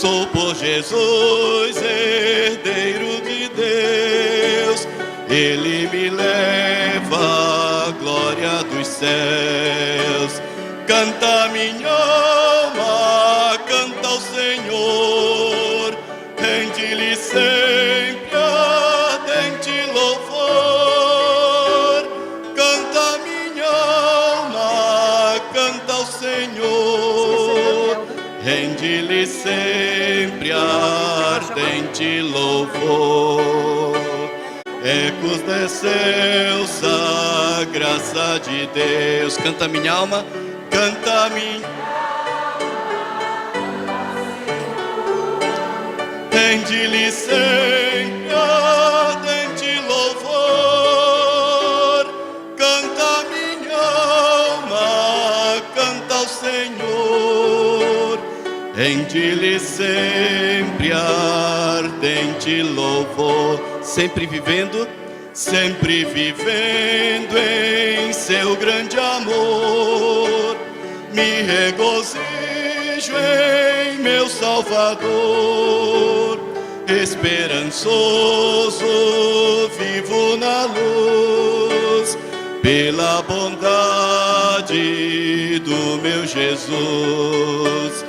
Sou por Jesus, herdeiro de Deus. Ele me leva à glória dos céus. Canta minha alma, canta ao Senhor, rende-lhe sempre ardente louvor. Canta minha alma, canta ao Senhor, rende-lhe sempre ardente louvor. Ecos desceu a graça de Deus. Canta minha alma, canta minha alma, rende-lhe sempre ardente louvor. Canta minha alma, canta ao Senhor, rende-lhe sempre ardente louvor. Sempre vivendo em seu grande amor. Me regozijo em meu Salvador. Esperançoso vivo na luz, pela bondade do meu Jesus.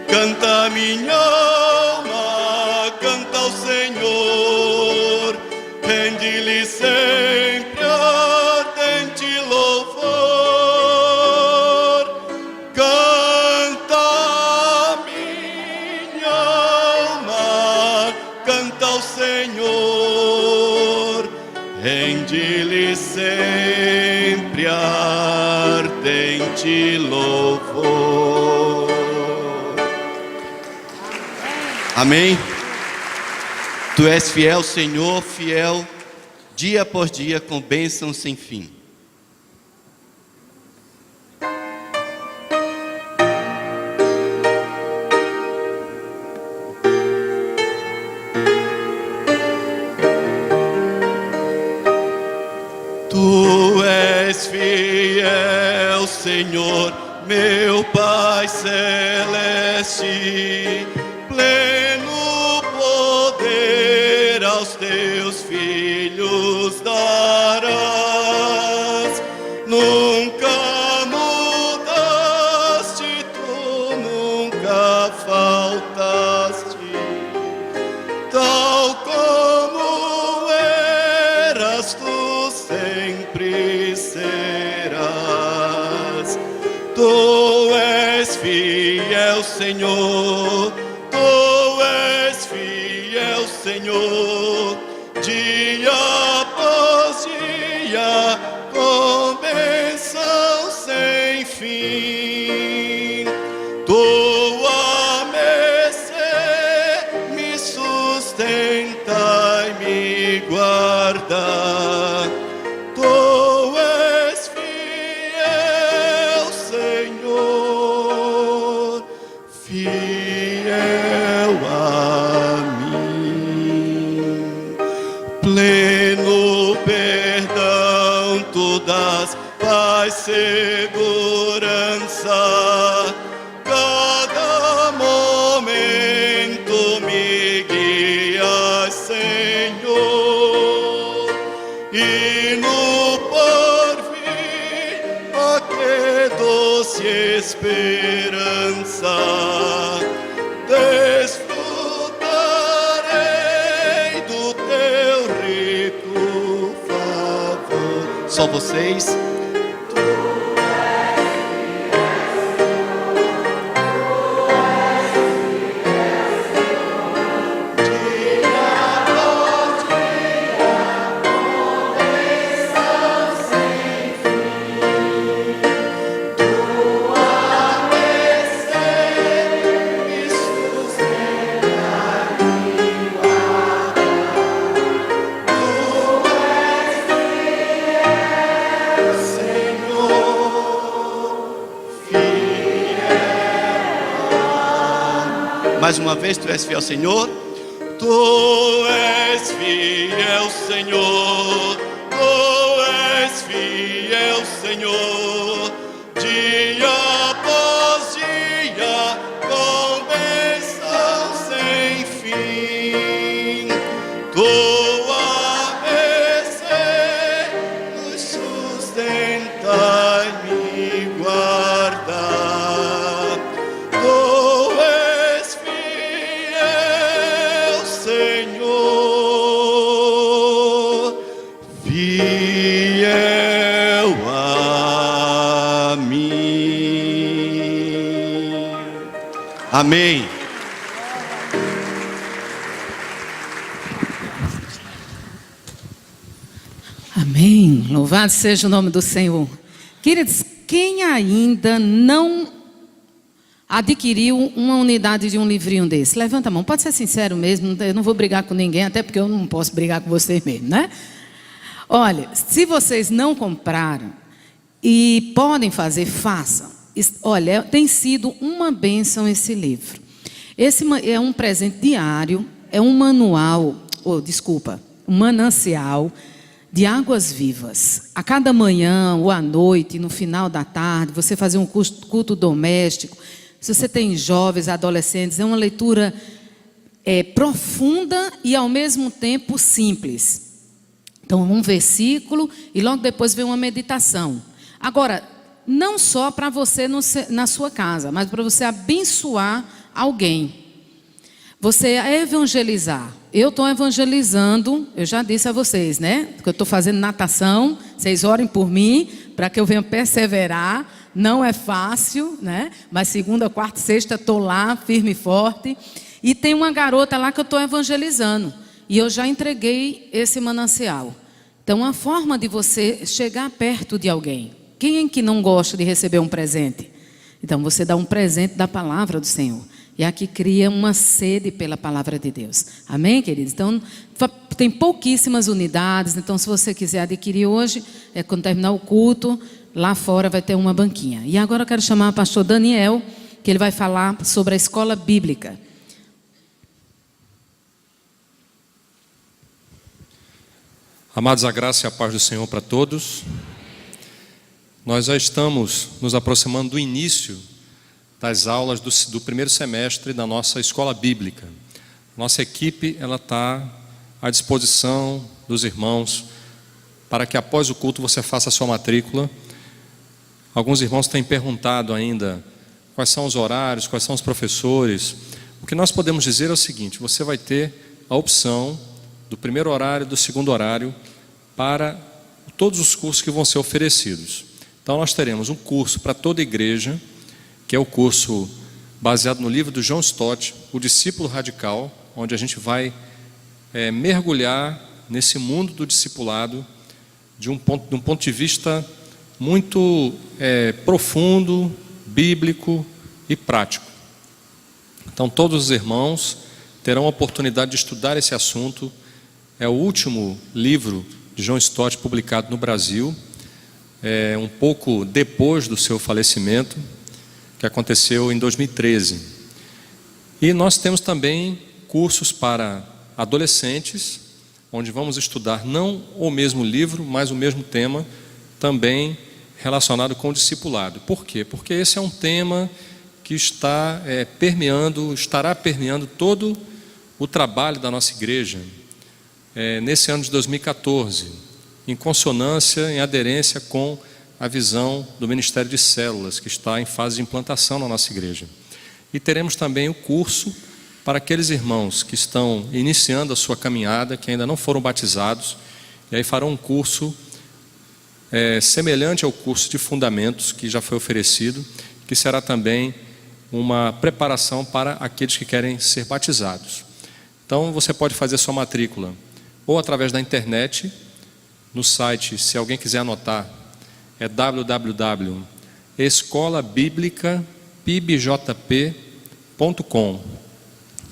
Canta minha alma, canta ao Senhor, rende-lhe sempre ardente louvor. Canta minha alma, canta ao Senhor, rende-lhe sempre ardente louvor. Amém? Tu és fiel, Senhor, fiel, dia após dia, com bênçãos sem fim. Tu és fiel, Senhor, meu Pai celeste, pleno poder aos teus filhos darás. Nunca mudaste, tu nunca faltaste, tal como eras, tu sempre serás. Tu és fiel, Senhor, tu és fiel, Senhor, dia após dia, com bênção sem fim. Tua mercê me sustenta e me guarda. Tu és fiel, Senhor, fiel a mim. Pleno perdão tu dás, paz, segurança. Cada momento me guias, Senhor, e no porvir, ó que doce esperança, desfrutarei do teu rico favor. Só vocês. Mais uma vez, tu és fiel, Senhor. Tu és fiel, Senhor. Tu és fiel, Senhor. Dia após dia, com bênçãos Amém. Amém. Louvado seja o nome do Senhor. Queridos, quem ainda não adquiriu uma unidade de um livrinho desse? Levanta a mão, pode ser sincero mesmo, eu não vou brigar com ninguém, até porque eu não posso brigar com vocês mesmo, né? Olha, se vocês não compraram e podem fazer, façam. Olha, tem sido uma bênção esse livro. Esse é um presente diário, é um manual, um manancial de águas vivas. A cada manhã ou à noite, no final da tarde, você fazer um culto doméstico. Se você tem jovens, adolescentes, é uma leitura profunda e ao mesmo tempo simples. Então, um versículo e logo depois vem uma meditação. Agora, não só para você na sua casa, mas para você abençoar alguém. Você evangelizar. Eu estou evangelizando, eu já disse a vocês, né? Que eu estou fazendo natação, vocês orem por mim, para que eu venha perseverar. Não é fácil, né? Mas segunda, quarta, sexta, estou lá, firme e forte. E tem uma garota lá que eu estou evangelizando. E eu já entreguei esse manancial. Então, uma forma de você chegar perto de alguém. Quem é que não gosta de receber um presente? Então, você dá um presente da palavra do Senhor. E aqui cria uma sede pela palavra de Deus. Amém, queridos? Então, tem pouquíssimas unidades. Então, se você quiser adquirir hoje, quando terminar o culto, lá fora vai ter uma banquinha. E agora eu quero chamar o pastor Daniel, que ele vai falar sobre a escola bíblica. Amados, a graça e a paz do Senhor para todos. Nós já estamos nos aproximando do início das aulas do primeiro semestre da nossa escola bíblica. Nossa equipe está à disposição dos irmãos para que após o culto você faça a sua matrícula. Alguns irmãos têm perguntado ainda quais são os horários, quais são os professores. O que nós podemos dizer é o seguinte: você vai ter a opção do primeiro horário, do segundo horário, para todos os cursos que vão ser oferecidos. Então nós teremos um curso para toda a igreja, que é o curso baseado no livro do John Stott, O Discípulo Radical, onde a gente vai mergulhar nesse mundo do discipulado de um ponto de vista muito profundo, bíblico e prático. Então todos os irmãos terão a oportunidade de estudar esse assunto. É o último livro de John Stott publicado no Brasil, um pouco depois do seu falecimento, que aconteceu em 2013. E nós temos também cursos para adolescentes, onde vamos estudar não o mesmo livro, mas o mesmo tema, também relacionado com o discipulado. Por quê? Porque esse é um tema que estará permeando todo o trabalho da nossa igreja nesse ano de 2014, em consonância, em aderência com a visão do Ministério de Células, que está em fase de implantação na nossa igreja. E teremos também o curso para aqueles irmãos que estão iniciando a sua caminhada, que ainda não foram batizados, e aí farão um curso semelhante ao curso de fundamentos que já foi oferecido, que será também uma preparação para aqueles que querem ser batizados. Então você pode fazer sua matrícula ou através da internet, no site, se alguém quiser anotar, é www.escolabiblicapibjp.com,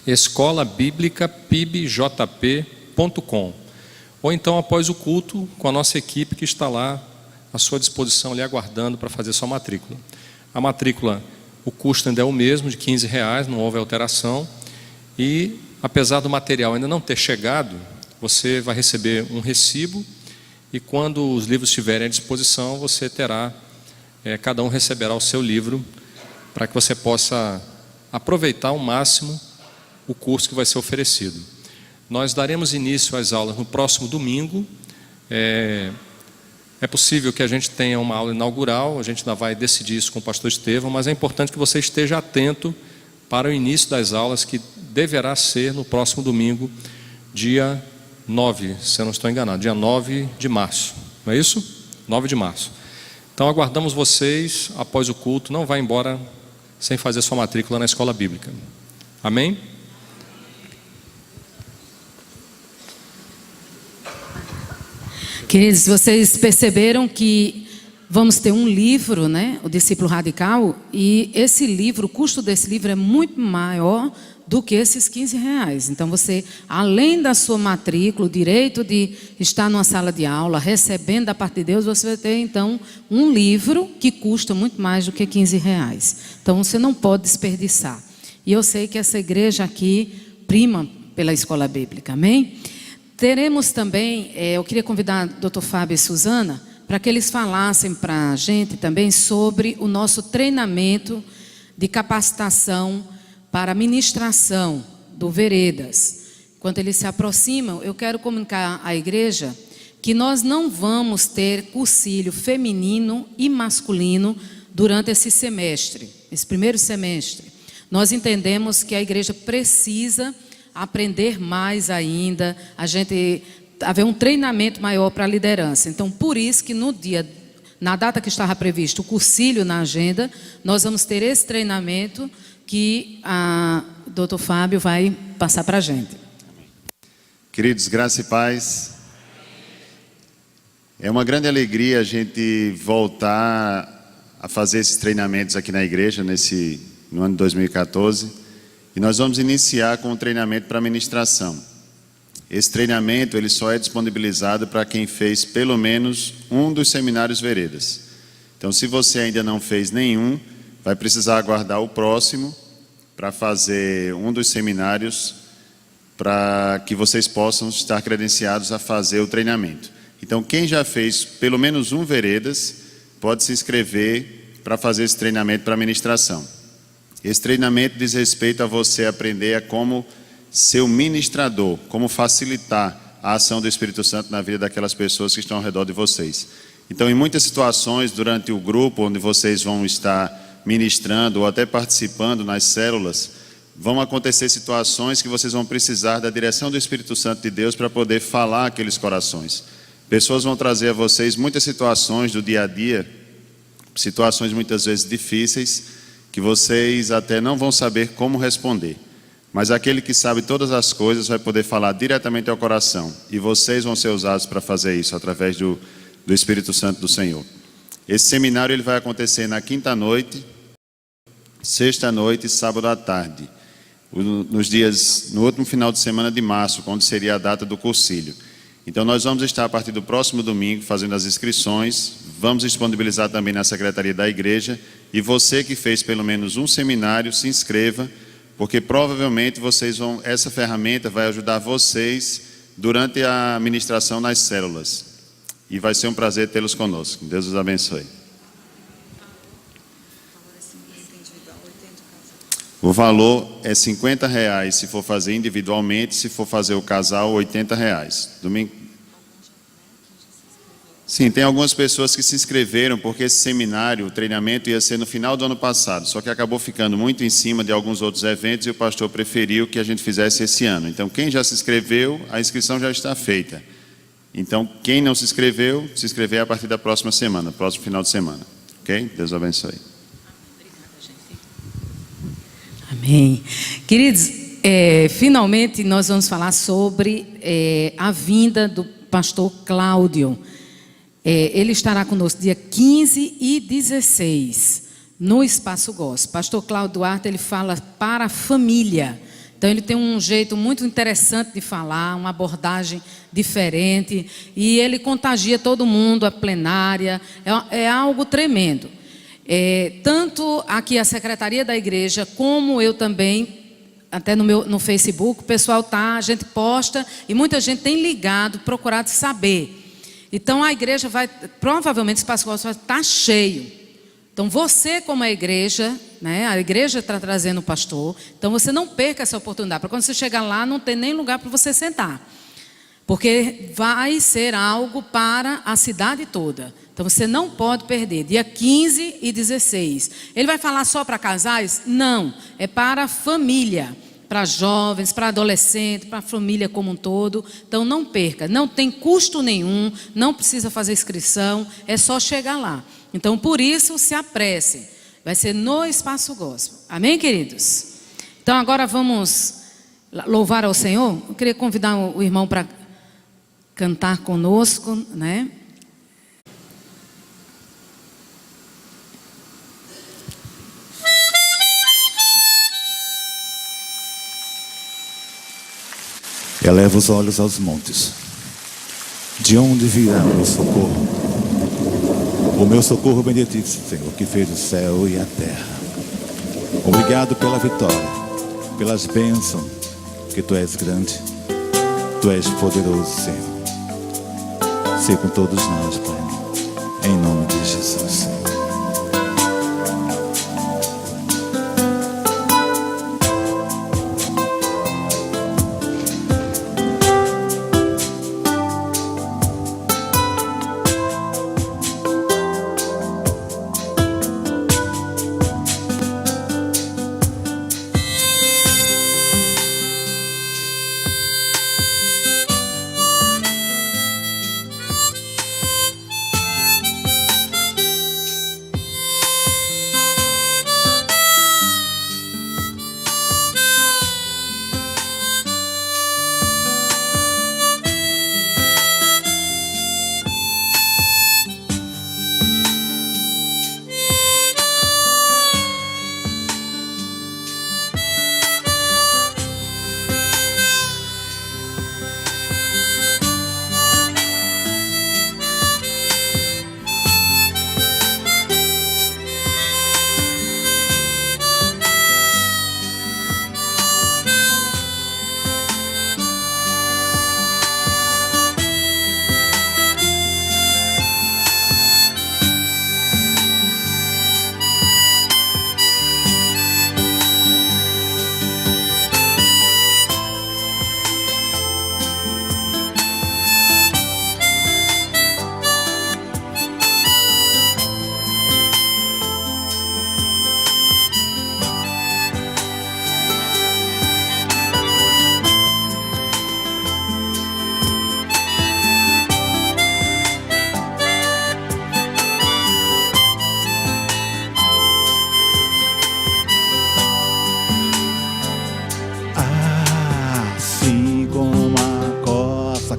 escolabiblicapibjp.com, ou então após o culto, com a nossa equipe que está lá à sua disposição, lhe aguardando para fazer sua matrícula. A matrícula, o custo ainda é o mesmo, de R$15, não houve alteração, e apesar do material ainda não ter chegado, você vai receber um recibo, e quando os livros estiverem à disposição, você terá, cada um receberá o seu livro, para que você possa aproveitar ao máximo o curso que vai ser oferecido. Nós daremos início às aulas no próximo domingo. É possível que a gente tenha uma aula inaugural, a gente ainda vai decidir isso com o pastor Estevão, mas é importante que você esteja atento para o início das aulas, que deverá ser no próximo domingo, dia 9, se eu não estou enganado, dia 9 de março, não é isso? 9 de março. Então aguardamos vocês após o culto, não vá embora sem fazer sua matrícula na escola bíblica. Amém? Queridos, vocês perceberam que vamos ter um livro, né? O Discípulo Radical, e esse livro, o custo desse livro é muito maior do que esses R$15. Então você, além da sua matrícula, o direito de estar numa sala de aula, recebendo da parte de Deus, você vai ter então um livro que custa muito mais do que R$15. Então você não pode desperdiçar. E eu sei que essa igreja aqui prima pela escola bíblica, amém? Teremos também, eu queria convidar o Dr. Fábio e Suzana para que eles falassem para a gente também sobre o nosso treinamento de capacitação para ministração do Veredas. Enquanto eles se aproximam, eu quero comunicar à igreja que nós não vamos ter cursilho feminino e masculino durante esse semestre, esse primeiro semestre. Nós entendemos que a igreja precisa aprender mais ainda, a gente haver um treinamento maior para a liderança. Então, por isso que na data que estava previsto o cursilho na agenda, nós vamos ter esse treinamento que o Dr. Fábio vai passar para a gente. Queridos, graça e paz. É uma grande alegria a gente voltar a fazer esses treinamentos aqui na igreja no ano de 2014. E nós vamos iniciar com um treinamento para ministração. Esse treinamento ele só é disponibilizado para quem fez pelo menos um dos seminários Veredas. Então, se você ainda não fez nenhum, vai precisar aguardar o próximo para fazer um dos seminários, para que vocês possam estar credenciados a fazer o treinamento. Então, quem já fez pelo menos um Veredas, pode se inscrever para fazer esse treinamento para ministração. Esse treinamento diz respeito a você aprender a como ser um ministrador, como facilitar a ação do Espírito Santo na vida daquelas pessoas que estão ao redor de vocês. Então, em muitas situações, durante o grupo onde vocês vão estar ministrando ou até participando nas células, vão acontecer situações que vocês vão precisar da direção do Espírito Santo de Deus para poder falar aqueles corações. Pessoas vão trazer a vocês muitas situações do dia a dia, situações muitas vezes difíceis, que vocês até não vão saber como responder. Mas aquele que sabe todas as coisas vai poder falar diretamente ao coração. E vocês vão ser usados para fazer isso, através do Espírito Santo do Senhor. Esse seminário ele vai acontecer na quinta-noite, sexta-noite e sábado à tarde. No último final de semana de março, quando seria a data do cursilho. Então nós vamos estar a partir do próximo domingo fazendo as inscrições, vamos disponibilizar também na secretaria da igreja, e você que fez pelo menos um seminário, se inscreva, porque provavelmente essa ferramenta vai ajudar vocês durante a ministração nas células. E vai ser um prazer tê-los conosco. Deus os abençoe. O valor é R$50 se for fazer individualmente, se for fazer o casal, R$80. Domingo. Sim, tem algumas pessoas que se inscreveram porque esse seminário, o treinamento ia ser no final do ano passado, só que acabou ficando muito em cima de alguns outros eventos e o pastor preferiu que a gente fizesse esse ano. Então, quem já se inscreveu, a inscrição já está feita. Então, quem não se inscreveu, se inscrever a partir da próxima semana, próximo final de semana. Ok? Deus abençoe. Amém. Queridos, finalmente nós vamos falar sobre a vinda do pastor Cláudio. Ele estará conosco dia 15 e 16 no Espaço Gospel. Pastor Cláudio Duarte, ele fala para a família. Então ele tem um jeito muito interessante de falar, uma abordagem diferente, e ele contagia todo mundo, a plenária, é algo tremendo. Tanto aqui a secretaria da igreja, como eu também, até no Facebook, o pessoal a gente posta, e muita gente tem ligado, procurado saber. Então a igreja provavelmente o Espaço Gospel vai estar cheio. Então você como a igreja, né, a igreja está trazendo o pastor, então você não perca essa oportunidade, para quando você chegar lá não tem nem lugar para você sentar. Porque vai ser algo para a cidade toda. Então você não pode perder, dia 15 e 16. Ele vai falar só para casais? Não, é para a família. Para jovens, para adolescentes, para a família como um todo. Então não perca, não tem custo nenhum, não precisa fazer inscrição, é só chegar lá. Então por isso se apresse. Vai ser no Espaço Gospel. Amém, queridos? Então agora vamos louvar ao Senhor. Eu queria convidar o irmão para cantar conosco, né? Eleva os olhos aos montes. De onde virá o meu socorro? O meu socorro vem de ti, Senhor, que fez o céu e a terra. Obrigado pela vitória, pelas bênçãos, que tu és grande, tu és poderoso, Senhor. Seja com todos nós, Pai, em nome de Jesus, Senhor.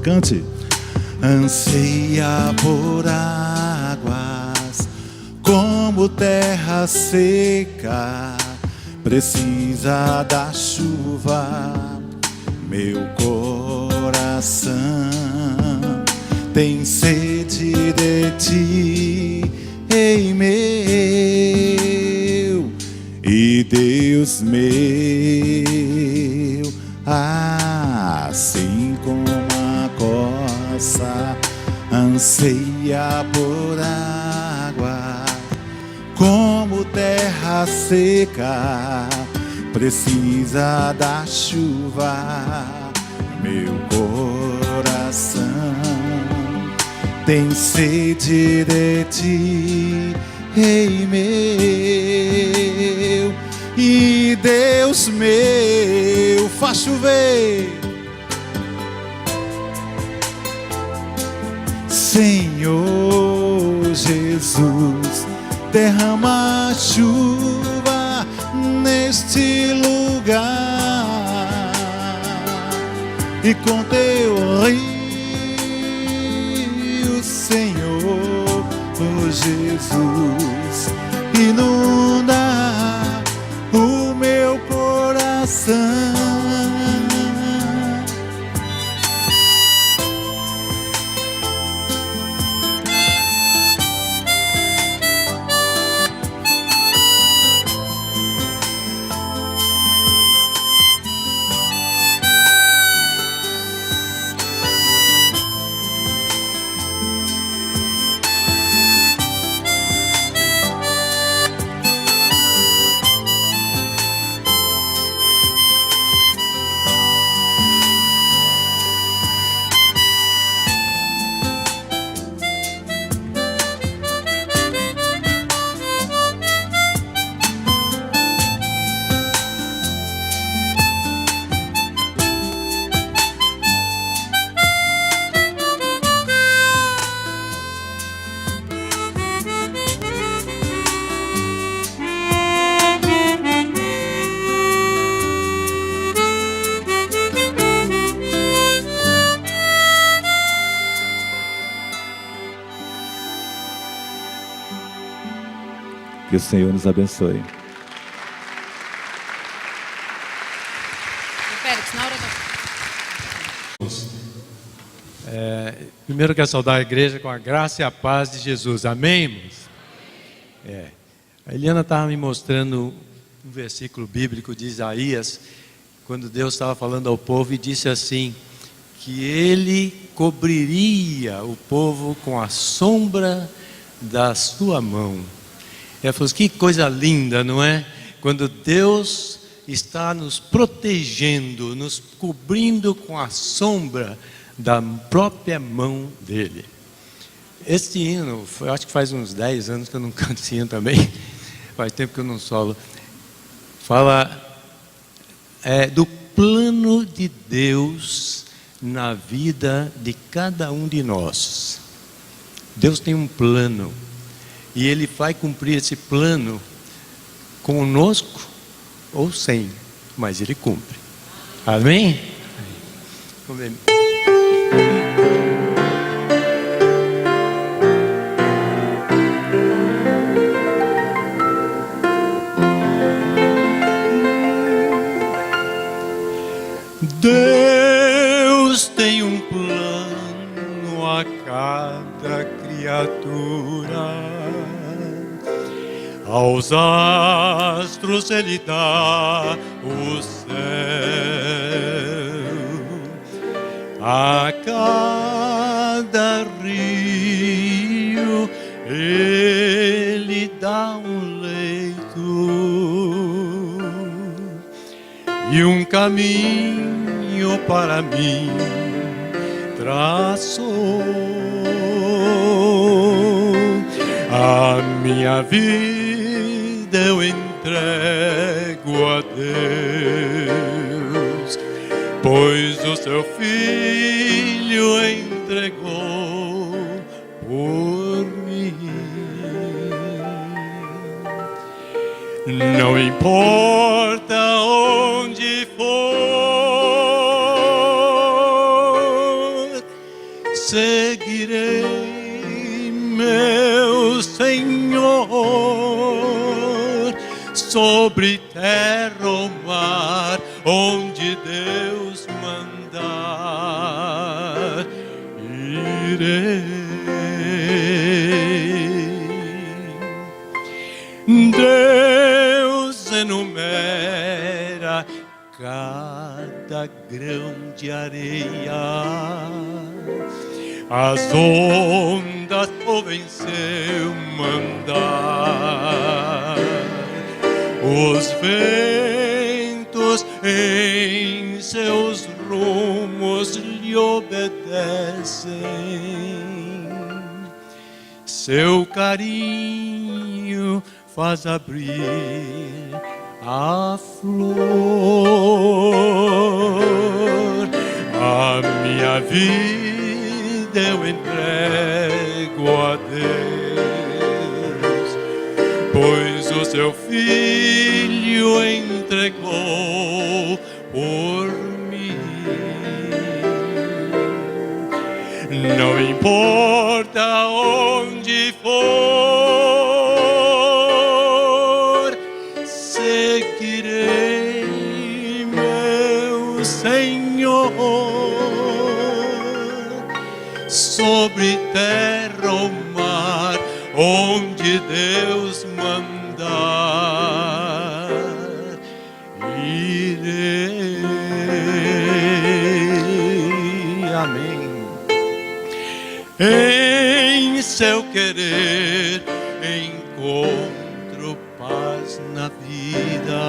Cante. Anseia por águas, como terra seca, precisa da chuva. Meu coração tem sede de ti, ei meu e Deus meu, assim como anseia por água, como terra seca, precisa da chuva. Meu coração tem sede de ti, ei meu e Deus meu, faz chover. Senhor Jesus, derrama chuva neste lugar, e com teu rio, Senhor, oh Jesus, inunda o meu coração. Que o Senhor nos abençoe. Félix, na hora da... Primeiro quero saudar a igreja com a graça e a paz de Jesus. Amém, irmãos? A Eliana estava me mostrando um versículo bíblico de Isaías, quando Deus estava falando ao povo e disse assim, que Ele cobriria o povo com a sombra da sua mão. Ela falou assim, que coisa linda, não é? Quando Deus está nos protegendo, nos cobrindo com a sombra da própria mão dele. Este hino, eu acho que faz uns 10 anos que eu não canto esse hino também, faz tempo que eu não solo, fala do plano de Deus na vida de cada um de nós. Deus tem um plano, e Ele vai cumprir esse plano conosco ou sem, mas Ele cumpre. Amém? Vamos ver. Deus tem um plano a cada criatura, aos astros Ele dá o céu, a cada rio Ele dá um leito e um caminho para mim traçou. A minha vida eu entrego a Deus, pois o seu Filho entregou por mim. Não importa onde for, seguirei meu Senhor, sobre terra ou mar, onde Deus mandar, irei. Deus enumera cada grão de areia, as ondas ouvem seu mandar, os ventos em seus rumos lhe obedecem, seu carinho faz abrir a flor. A minha vida eu entrego a Deus, pois o seu Filho entregou por mim. Não importa onde for, seguirei meu Senhor, sobre terra ou mar, onde Deus mandar, irei. Amém. Em seu querer encontro paz na vida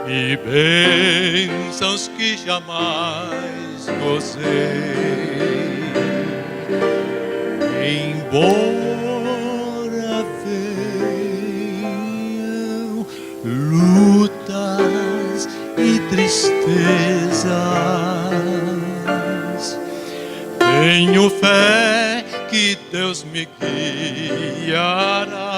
e bênçãos que jamais gozei. Embora venham lutas e tristezas, tenho fé que Deus me guiará.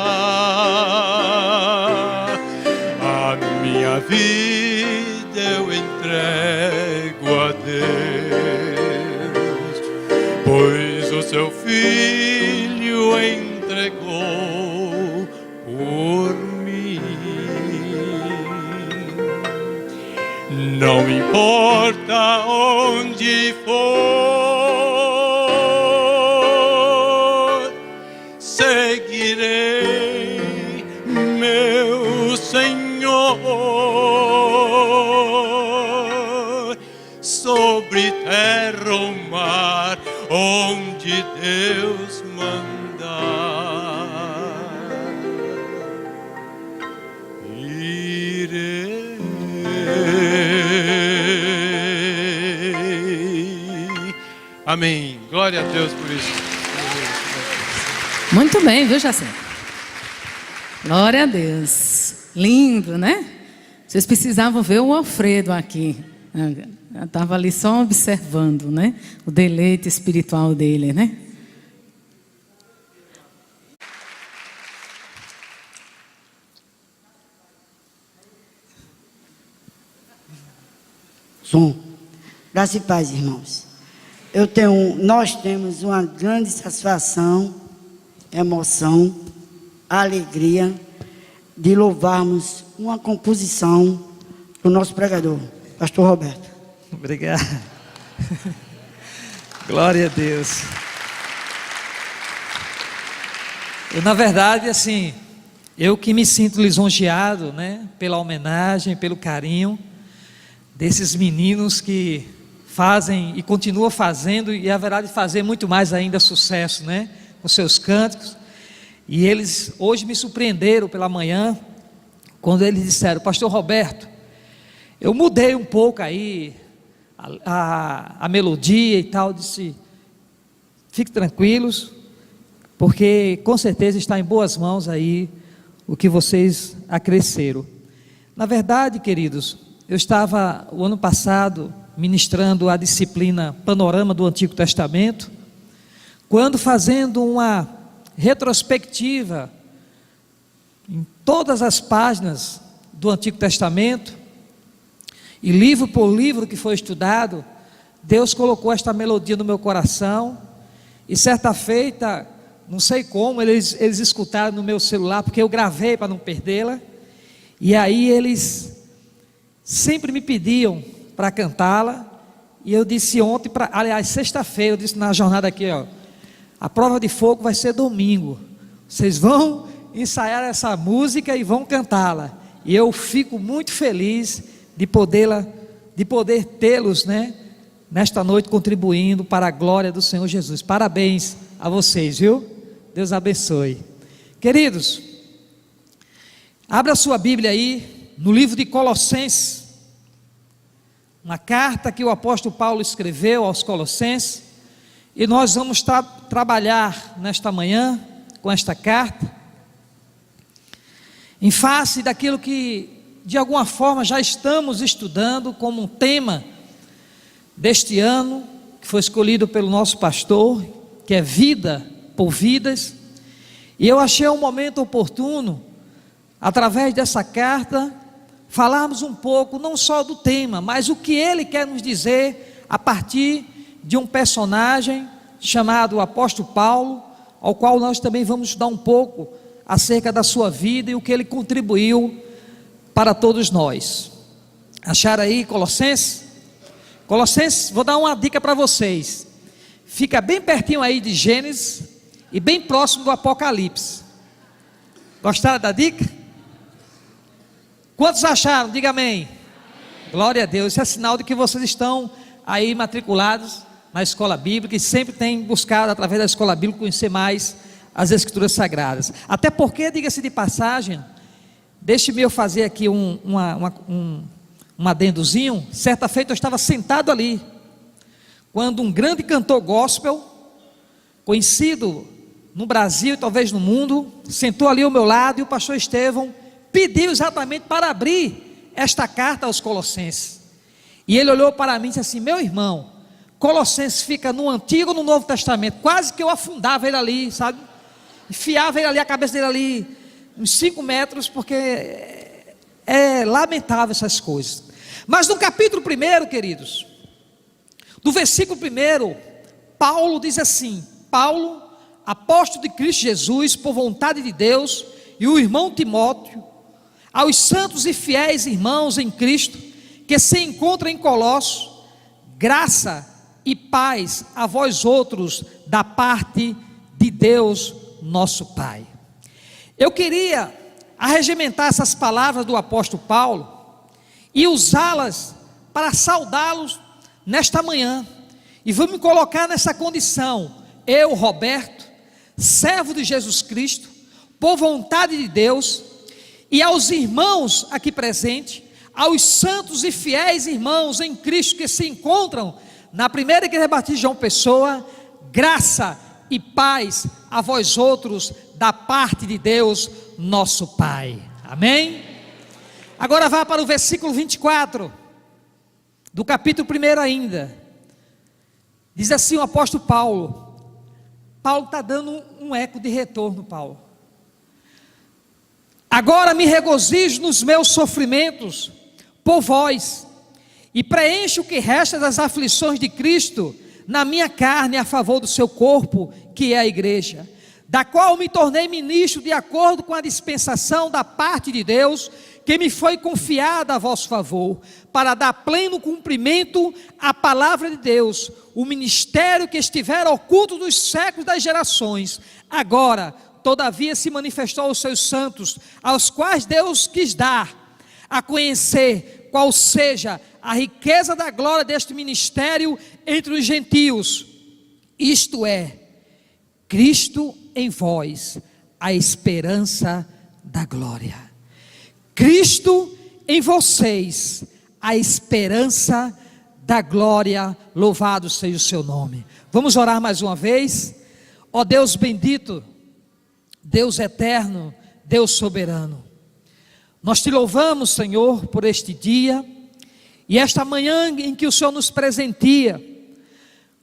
A minha vida eu entrego a Deus, pois o seu Filho entregou Não importa onde for, seguirei meu Senhor, sobre terra ou mar, onde Deus mandar, irei. Amém. Glória a Deus por isso. Muito bem, viu, Jacé? Glória a Deus. Lindo, né? Vocês precisavam ver o Alfredo aqui. Eu estava ali só observando, né? O deleite espiritual dele, né? Som. Graça e paz, irmãos. Nós temos uma grande satisfação, emoção, alegria de louvarmos uma composição do nosso pregador, pastor Roberto. Obrigado. Glória a Deus. Na verdade, assim, eu que me sinto lisonjeado, né, pela homenagem, pelo carinho desses meninos que fazem e continuam fazendo, e haverá de fazer muito mais ainda sucesso, né, com seus cânticos. E eles hoje me surpreenderam pela manhã, quando eles disseram: pastor Roberto, eu mudei um pouco aí a melodia e tal. Eu disse: fique tranquilos, porque com certeza está em boas mãos aí o que vocês acresceram. Na verdade, queridos, eu estava o ano passado ministrando a disciplina Panorama do Antigo Testamento, quando fazendo uma retrospectiva em todas as páginas do Antigo Testamento, e livro por livro que foi estudado, Deus colocou esta melodia no meu coração, e certa feita, não sei como, eles escutaram no meu celular, porque eu gravei para não perdê-la, e aí eles sempre me pediam para cantá-la, e eu disse ontem, aliás, sexta-feira, eu disse na jornada aqui, ó, a prova de fogo vai ser domingo, vocês vão ensaiar essa música e vão cantá-la, e eu fico muito feliz de poder tê-los, né, nesta noite contribuindo para a glória do Senhor Jesus. Parabéns a vocês, viu? Deus abençoe. Queridos, abra a sua Bíblia aí no livro de Colossenses, uma carta que o apóstolo Paulo escreveu aos Colossenses, e nós vamos trabalhar nesta manhã com esta carta, em face daquilo que de alguma forma já estamos estudando como um tema deste ano, que foi escolhido pelo nosso pastor, que é vida por vidas, e eu achei um momento oportuno, através dessa carta, falarmos um pouco, não só do tema, mas o que ele quer nos dizer, a partir de um personagem, chamado apóstolo Paulo, ao qual nós também vamos estudar um pouco, acerca da sua vida, e o que ele contribuiu, para todos nós. Acharam aí Colossenses? Colossenses, vou dar uma dica para vocês, fica bem pertinho aí de Gênesis, e bem próximo do Apocalipse. Gostaram da dica? Quantos acharam? Diga amém. Glória a Deus, isso é sinal de que vocês estão aí matriculados na escola bíblica, e sempre têm buscado através da escola bíblica conhecer mais as Escrituras Sagradas, até porque, diga-se de passagem, deixe-me eu fazer aqui um adendozinho. Certa feita eu estava sentado ali, quando um grande cantor gospel, conhecido no Brasil e talvez no mundo, sentou ali ao meu lado, e o pastor Estevão pediu exatamente para abrir esta carta aos Colossenses, e ele olhou para mim e disse assim: meu irmão, Colossenses fica no Antigo ou no Novo Testamento? Quase que eu afundava ele ali, sabe, enfiava ele ali, a cabeça dele ali uns 5 metros, porque é lamentável essas coisas. Mas no capítulo 1, queridos, do versículo 1, Paulo diz assim: Paulo, apóstolo de Cristo Jesus, por vontade de Deus, e o irmão Timóteo, aos santos e fiéis irmãos em Cristo, que se encontra em Colossos, graça e paz a vós outros da parte de Deus nosso Pai. Eu queria arregimentar essas palavras do apóstolo Paulo e usá-las para saudá-los nesta manhã. E vou me colocar nessa condição, eu, Roberto, servo de Jesus Cristo, por vontade de Deus, e aos irmãos aqui presentes, aos santos e fiéis irmãos em Cristo que se encontram na primeira igreja batista de João Pessoa, graça e paz a vós outros da parte de Deus nosso Pai. Amém? Agora vá para o versículo 24 do capítulo 1 ainda. Diz assim o apóstolo Paulo. Paulo está dando um eco de retorno, Paulo. Agora me regozijo nos meus sofrimentos por vós, e preencho o que resta das aflições de Cristo na minha carne a favor do seu corpo, que é a igreja, da qual me tornei ministro de acordo com a dispensação da parte de Deus, que me foi confiada a vosso favor, para dar pleno cumprimento à palavra de Deus, o ministério que estiver oculto dos séculos das gerações, agora, todavia, se manifestou aos seus santos, aos quais Deus quis dar a conhecer qual seja a riqueza da glória deste ministério entre os gentios, isto é, Cristo em vós, a esperança da glória. Cristo em vocês, a esperança da glória, louvado seja o seu nome. Vamos orar mais uma vez. Ó Deus bendito, Deus eterno, Deus soberano, nós te louvamos, Senhor, por este dia e esta manhã em que o Senhor nos presenteia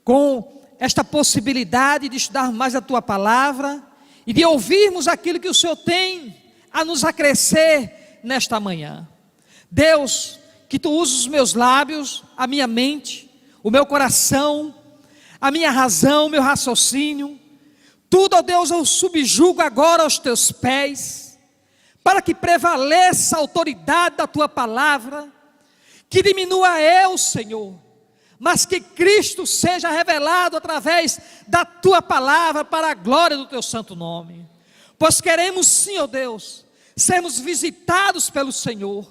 com esta possibilidade de estudar mais a tua palavra e de ouvirmos aquilo que o Senhor tem a nos acrescer nesta manhã. Deus, que tu uses os meus lábios, a minha mente, o meu coração, a minha razão, o meu raciocínio, tudo, ó Deus, eu subjugo agora aos teus pés, para que prevaleça a autoridade da tua palavra, que diminua eu, Senhor, mas que Cristo seja revelado através da tua palavra para a glória do teu santo nome. Pois queremos sim, ó Deus, sermos visitados pelo Senhor.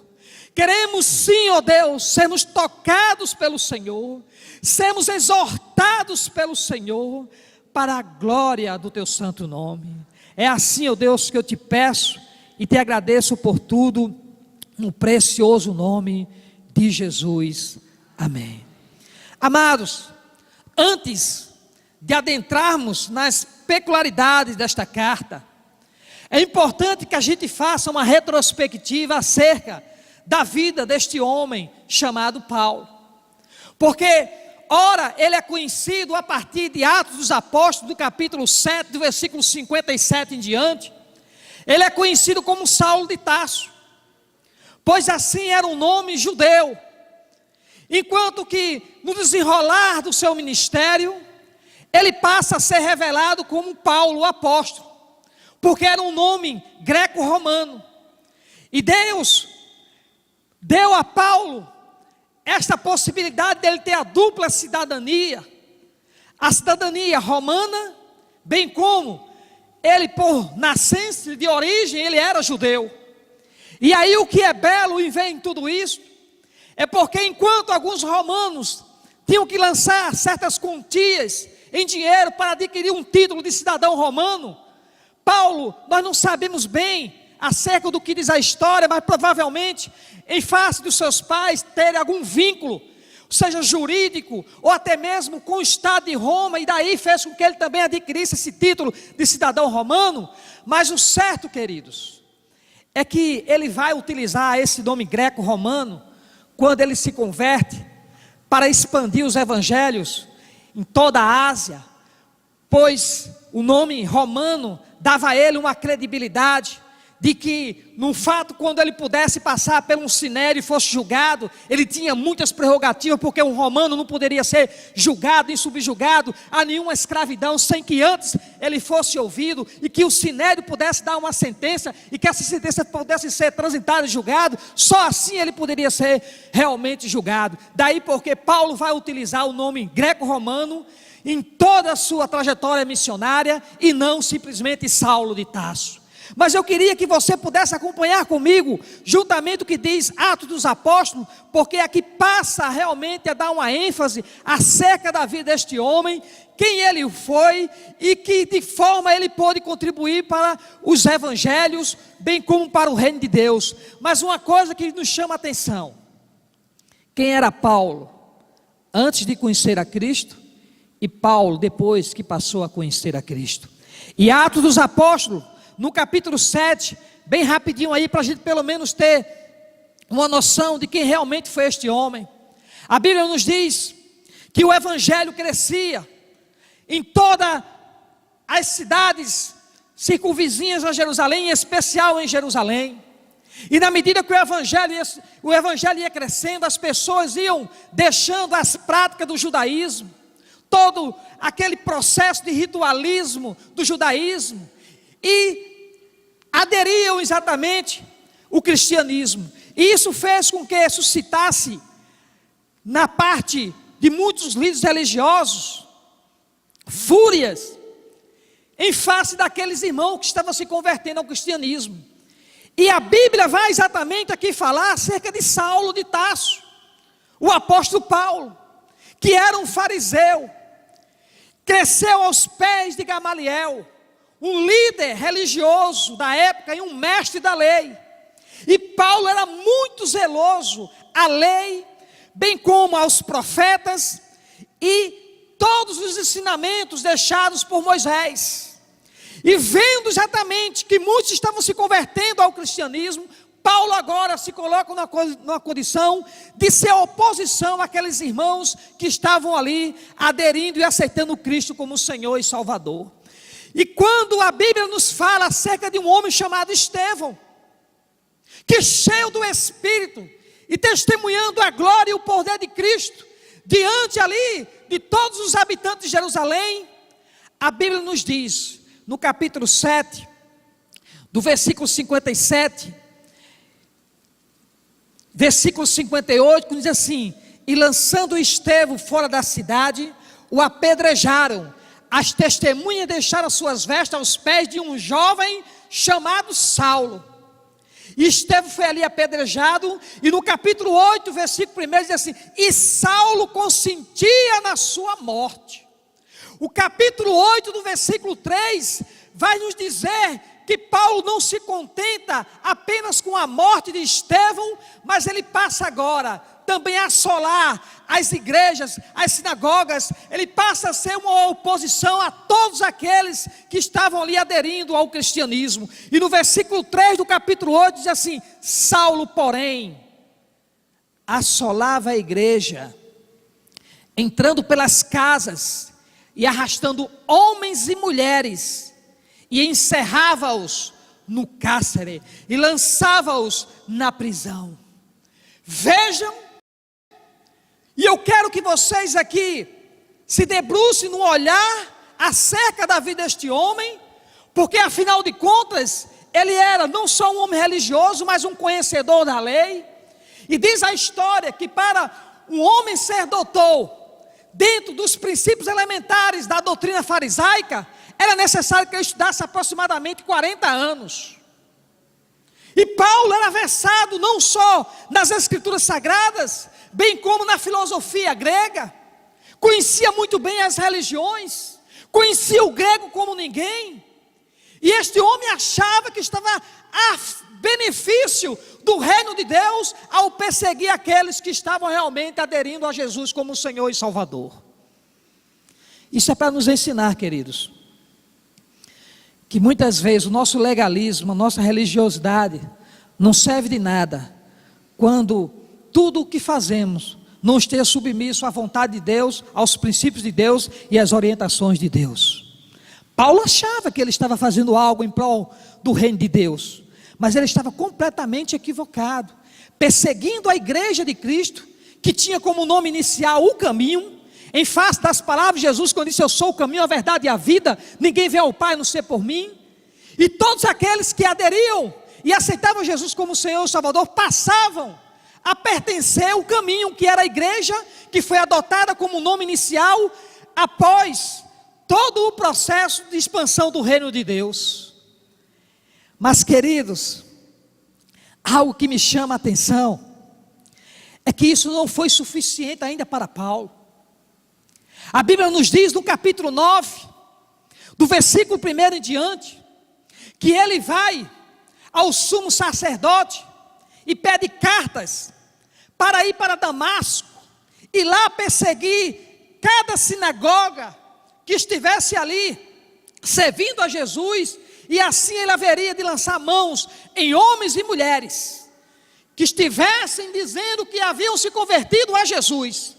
Queremos sim, ó Deus, sermos tocados pelo Senhor, sermos exortados pelo Senhor, para a glória do teu santo nome. É assim, ó Deus, que eu te peço e te agradeço por tudo, no precioso nome de Jesus. Amém. Amados, antes de adentrarmos nas peculiaridades desta carta, é importante que a gente faça uma retrospectiva acerca da vida deste homem chamado Paulo, porque ora ele é conhecido a partir de Atos dos Apóstolos, do capítulo 7, do versículo 57 em diante. Ele é conhecido como Saulo de Tarso, pois assim era um nome judeu, enquanto que no desenrolar do seu ministério, ele passa a ser revelado como Paulo, o apóstolo, porque era um nome greco-romano, e Deus deu a Paulo esta possibilidade dele ter a dupla cidadania, a cidadania romana, bem como ele por nascença, de origem, ele era judeu. E aí o que é belo em ver em tudo isso, é porque enquanto alguns romanos tinham que lançar certas quantias em dinheiro para adquirir um título de cidadão romano, Paulo, nós não sabemos bem acerca do que diz a história, mas provavelmente em face dos seus pais terem algum vínculo, seja jurídico ou até mesmo com o Estado de Roma, e daí fez com que ele também adquirisse esse título de cidadão romano. Mas o certo, queridos, é que ele vai utilizar esse nome greco-romano quando ele se converte para expandir os evangelhos em toda a Ásia, pois o nome romano dava a ele uma credibilidade de que, num fato, quando ele pudesse passar por um sinédrio e fosse julgado, ele tinha muitas prerrogativas, porque um romano não poderia ser julgado e subjugado a nenhuma escravidão, sem que antes ele fosse ouvido, e que o sinédrio pudesse dar uma sentença, e que essa sentença pudesse ser transitada e julgado, só assim ele poderia ser realmente julgado. Daí porque Paulo vai utilizar o nome greco-romano em toda a sua trajetória missionária, e não simplesmente Saulo de Tarso. Mas eu queria que você pudesse acompanhar comigo, juntamente o que diz Atos dos Apóstolos, porque aqui passa realmente a dar uma ênfase acerca da vida deste homem, quem ele foi e que de forma ele pôde contribuir para os evangelhos, bem como para o reino de Deus. Mas uma coisa que nos chama a atenção: quem era Paulo antes de conhecer a Cristo, e Paulo depois que passou a conhecer a Cristo. E Atos dos Apóstolos, no capítulo 7, bem rapidinho aí, para a gente pelo menos ter uma noção de quem realmente foi este homem. A Bíblia nos diz que o evangelho crescia em todas as cidades circunvizinhas a Jerusalém, em especial em Jerusalém. E na medida que o evangelho ia crescendo, as pessoas iam deixando as práticas do judaísmo, todo aquele processo de ritualismo do judaísmo, e aderiam exatamente o cristianismo. E isso fez com que suscitasse na parte de muitos líderes religiosos fúrias em face daqueles irmãos que estavam se convertendo ao cristianismo. E a Bíblia vai exatamente aqui falar acerca de Saulo de Tarso, o apóstolo Paulo, que era um fariseu, cresceu aos pés de Gamaliel, um líder religioso da época e um mestre da lei. E Paulo era muito zeloso à lei, bem como aos profetas e todos os ensinamentos deixados por Moisés. E vendo exatamente que muitos estavam se convertendo ao cristianismo, Paulo agora se coloca numa condição de ser oposição àqueles irmãos que estavam ali aderindo e aceitando Cristo como Senhor e Salvador. E quando a Bíblia nos fala acerca de um homem chamado Estevão, que cheio do Espírito e testemunhando a glória e o poder de Cristo, diante ali de todos os habitantes de Jerusalém, a Bíblia nos diz, no capítulo 7, do versículo 57, versículo 58, que diz assim: e lançando Estevão fora da cidade, o apedrejaram. As testemunhas deixaram suas vestes aos pés de um jovem chamado Saulo. E Estevão foi ali apedrejado, e no capítulo 8, versículo 1, diz assim: e Saulo consentia na sua morte. O capítulo 8, do versículo 3, vai nos dizer que Paulo não se contenta apenas com a morte de Estevão, mas ele passa agora também a assolar as igrejas, as sinagogas. Ele passa a ser uma oposição a todos aqueles que estavam ali aderindo ao cristianismo. E no versículo 3 do capítulo 8 diz assim: Saulo, porém, assolava a igreja, entrando pelas casas e arrastando homens e mulheres, e encerrava-os no cárcere e lançava-os na prisão. Vejam, e eu quero que vocês aqui se debrucem no olhar acerca da vida deste homem, porque afinal de contas, ele era não só um homem religioso, mas um conhecedor da lei. E diz a história que para um homem ser doutor, dentro dos princípios elementares da doutrina farisaica, era necessário que ele estudasse aproximadamente 40 anos. E Paulo era versado não só nas escrituras sagradas, bem como na filosofia grega. Conhecia muito bem as religiões, conhecia o grego como ninguém. E este homem achava que estava a benefício do reino de Deus ao perseguir aqueles que estavam realmente aderindo a Jesus como Senhor e Salvador. Isso é para nos ensinar, queridos, que muitas vezes o nosso legalismo, a nossa religiosidade não serve de nada quando tudo o que fazemos não esteja submisso à vontade de Deus, aos princípios de Deus e às orientações de Deus. Paulo achava que ele estava fazendo algo em prol do reino de Deus, Mas ele estava completamente equivocado, perseguindo a igreja de Cristo, que tinha como nome inicial o caminho, em face das palavras de Jesus, quando disse: eu sou o caminho, a verdade e a vida, ninguém vem ao Pai a não ser por mim. E todos aqueles que aderiam e aceitavam Jesus como Senhor e Salvador, passavam a pertencer ao caminho, que era a igreja, que foi adotada como nome inicial, após todo o processo de expansão do reino de Deus. Mas, queridos, algo que me chama a atenção, é que isso não foi suficiente ainda para Paulo. A Bíblia nos diz no capítulo 9, do versículo 1 em diante, que ele vai ao sumo sacerdote e pede cartas para ir para Damasco e lá perseguir cada sinagoga que estivesse ali servindo a Jesus, e assim ele haveria de lançar mãos em homens e mulheres que estivessem dizendo que haviam se convertido a Jesus,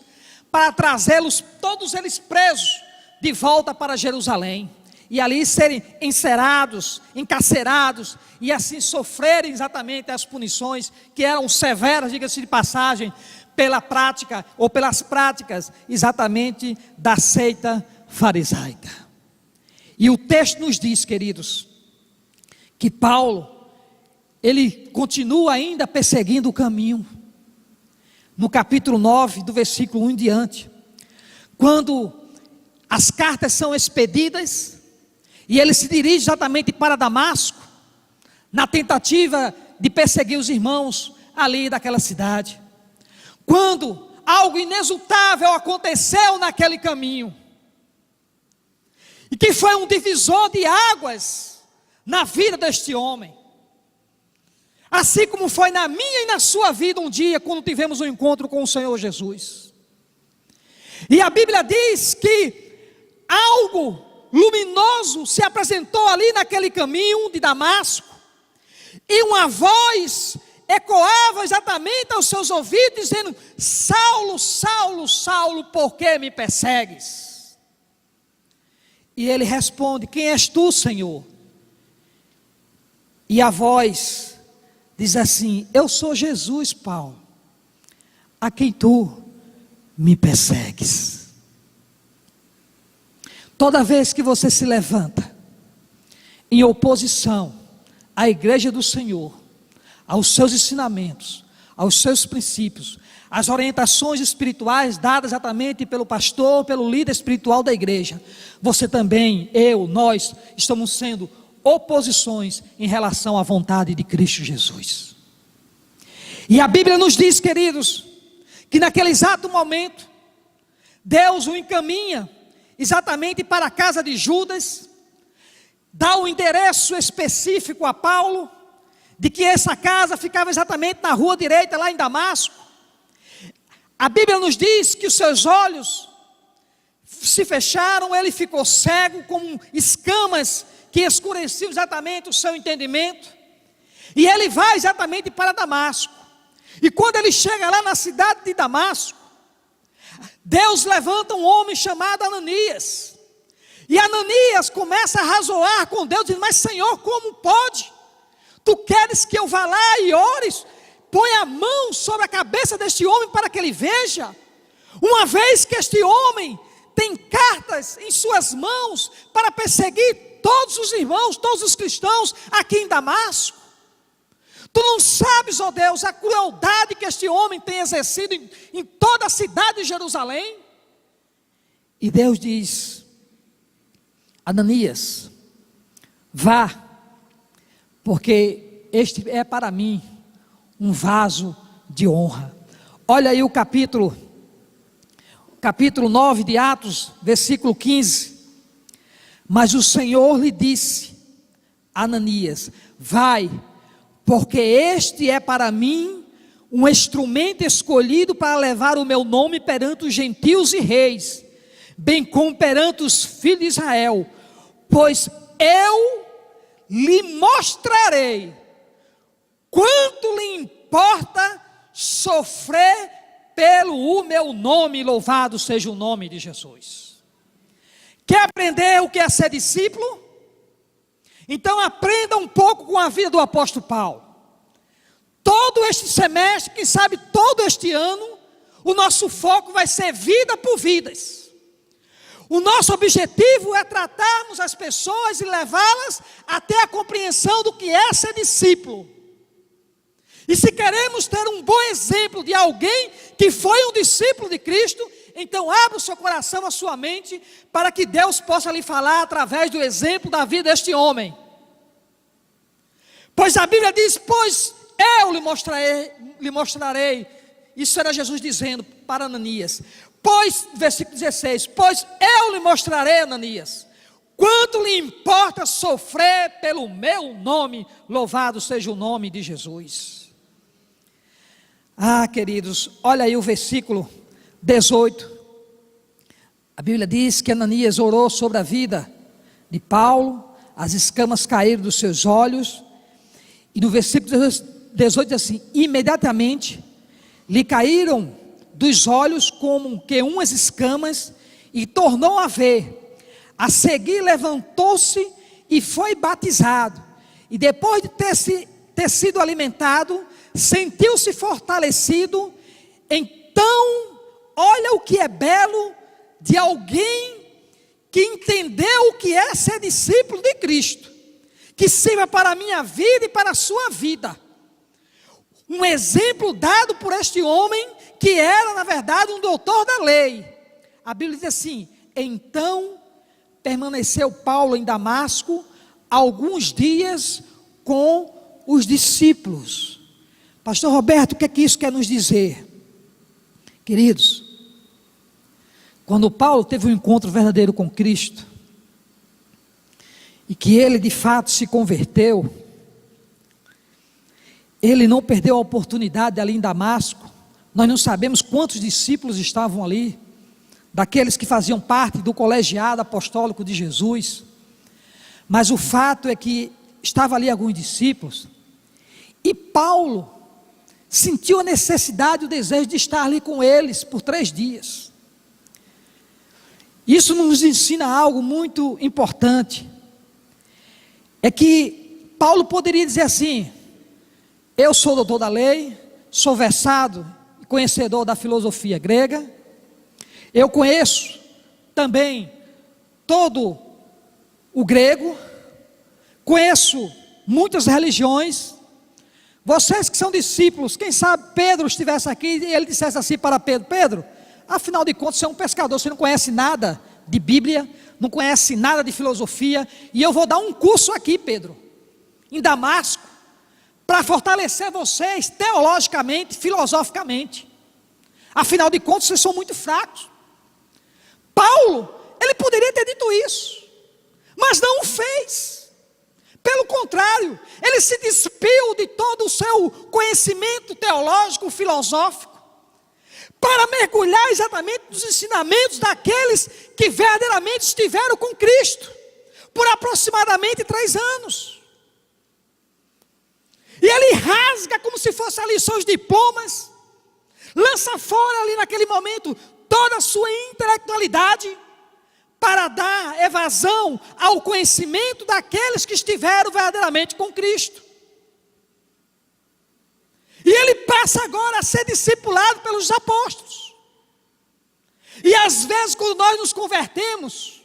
para trazê-los, todos eles presos, de volta para Jerusalém, e ali serem encerados, encarcerados, e assim sofrerem exatamente as punições, que eram severas, diga-se de passagem, pela prática, ou pelas práticas, exatamente da seita farisaica. E o texto nos diz, queridos, que Paulo, ele continua ainda perseguindo o caminho. No capítulo 9, do versículo 1 em diante, quando as cartas são expedidas, e ele se dirige exatamente para Damasco, na tentativa de perseguir os irmãos ali daquela cidade, quando algo inexultável aconteceu naquele caminho, e que foi um divisor de águas na vida deste homem, assim como foi na minha e na sua vida um dia, quando tivemos um encontro com o Senhor Jesus. E a Bíblia diz que algo luminoso se apresentou ali naquele caminho de Damasco, e uma voz ecoava exatamente aos seus ouvidos, dizendo: Saulo, Saulo, Saulo, por que me persegues? E ele responde: quem és tu, Senhor? E a voz diz assim: eu sou Jesus, Paulo, a quem tu me persegues. Toda vez que você se levanta em oposição à igreja do Senhor, aos seus ensinamentos, aos seus princípios, às orientações espirituais dadas exatamente pelo pastor, pelo líder espiritual da igreja, você também, nós estamos sendo oposições em relação à vontade de Cristo Jesus. E a Bíblia nos diz, queridos, que naquele exato momento, Deus o encaminha exatamente para a casa de Judas, dá um endereço específico a Paulo, de que essa casa ficava exatamente na rua direita, lá em Damasco. A Bíblia nos diz que os seus olhos se fecharam, ele ficou cego, com escamas que escureciam exatamente o seu entendimento, e ele vai exatamente para Damasco. E quando ele chega lá na cidade de Damasco, Deus levanta um homem chamado Ananias, e Ananias começa a razoar com Deus, dizendo: mas Senhor, como pode? Tu queres que eu vá lá e ores? Põe a mão sobre a cabeça deste homem para que ele veja, uma vez que este homem tem cartas em suas mãos para perseguir todos os irmãos, todos os cristãos aqui em Damasco. Tu não sabes, ó Deus, a crueldade que este homem tem exercido em toda a cidade de Jerusalém. E Deus diz: Ananias, vá, porque este é para mim um vaso de honra. Olha aí o capítulo 9 de Atos, versículo 15. Mas o Senhor lhe disse: Ananias, vai, porque este é para mim um instrumento escolhido para levar o meu nome perante os gentios e reis, bem como perante os filhos de Israel, pois eu lhe mostrarei quanto lhe importa sofrer pelo meu nome, louvado seja o nome de Jesus. Quer aprender o que é ser discípulo? Então aprenda um pouco com a vida do apóstolo Paulo. Todo este semestre, quem sabe todo este ano, o nosso foco vai ser vida por vidas. O nosso objetivo é tratarmos as pessoas e levá-las até a compreensão do que é ser discípulo. E se queremos ter um bom exemplo de alguém que foi um discípulo de Cristo, então abra o seu coração, a sua mente, para que Deus possa lhe falar através do exemplo da vida deste homem. Pois a Bíblia diz, pois eu lhe mostrarei, isso era Jesus dizendo para Ananias, pois, versículo 16, pois eu lhe mostrarei, Ananias, quanto lhe importa sofrer pelo meu nome, louvado seja o nome de Jesus. Ah, queridos, olha aí o versículo 18, a Bíblia diz que Ananias orou sobre a vida de Paulo, as escamas caíram dos seus olhos, e no versículo 18 diz assim, imediatamente lhe caíram dos olhos como que umas escamas, e tornou a ver, a seguir levantou-se e foi batizado, e depois de ter sido alimentado, sentiu-se fortalecido. Então, olha o que é belo de alguém que entendeu o que é ser discípulo de Cristo, que sirva para a minha vida e para a sua vida. Um exemplo dado por este homem, que era na verdade um doutor da lei. A Bíblia diz assim, então permaneceu Paulo em Damasco alguns dias com os discípulos. Pastor Roberto, o que é que isso quer nos dizer? Queridos, quando Paulo teve um encontro verdadeiro com Cristo, e que ele de fato se converteu, ele não perdeu a oportunidade ali em Damasco. Nós não sabemos quantos discípulos estavam ali, daqueles que faziam parte do colegiado apostólico de Jesus, mas o fato é que estavam ali alguns discípulos, e Paulo sentiu a necessidade, o desejo de estar ali com eles por 3 dias. Isso nos ensina algo muito importante, é que Paulo poderia dizer assim, eu sou doutor da lei, sou versado e conhecedor da filosofia grega, eu conheço também todo o grego, conheço muitas religiões. Vocês que são discípulos, quem sabe Pedro estivesse aqui e ele dissesse assim para Pedro, Pedro, afinal de contas você é um pescador, você não conhece nada de Bíblia, não conhece nada de filosofia, e eu vou dar um curso aqui, Pedro, em Damasco, para fortalecer vocês teologicamente, filosoficamente. Afinal de contas vocês são muito fracos. Paulo, ele poderia ter dito isso, mas não o fez. Pelo contrário, ele se despiu de todo o seu conhecimento teológico, filosófico, para mergulhar exatamente nos ensinamentos daqueles que verdadeiramente estiveram com Cristo, por aproximadamente 3 anos. E ele rasga como se fosse ali seus diplomas, lança fora ali naquele momento toda a sua intelectualidade, para dar evasão ao conhecimento daqueles que estiveram verdadeiramente com Cristo. E ele passa agora a ser discipulado pelos apóstolos. E às vezes quando nós nos convertemos,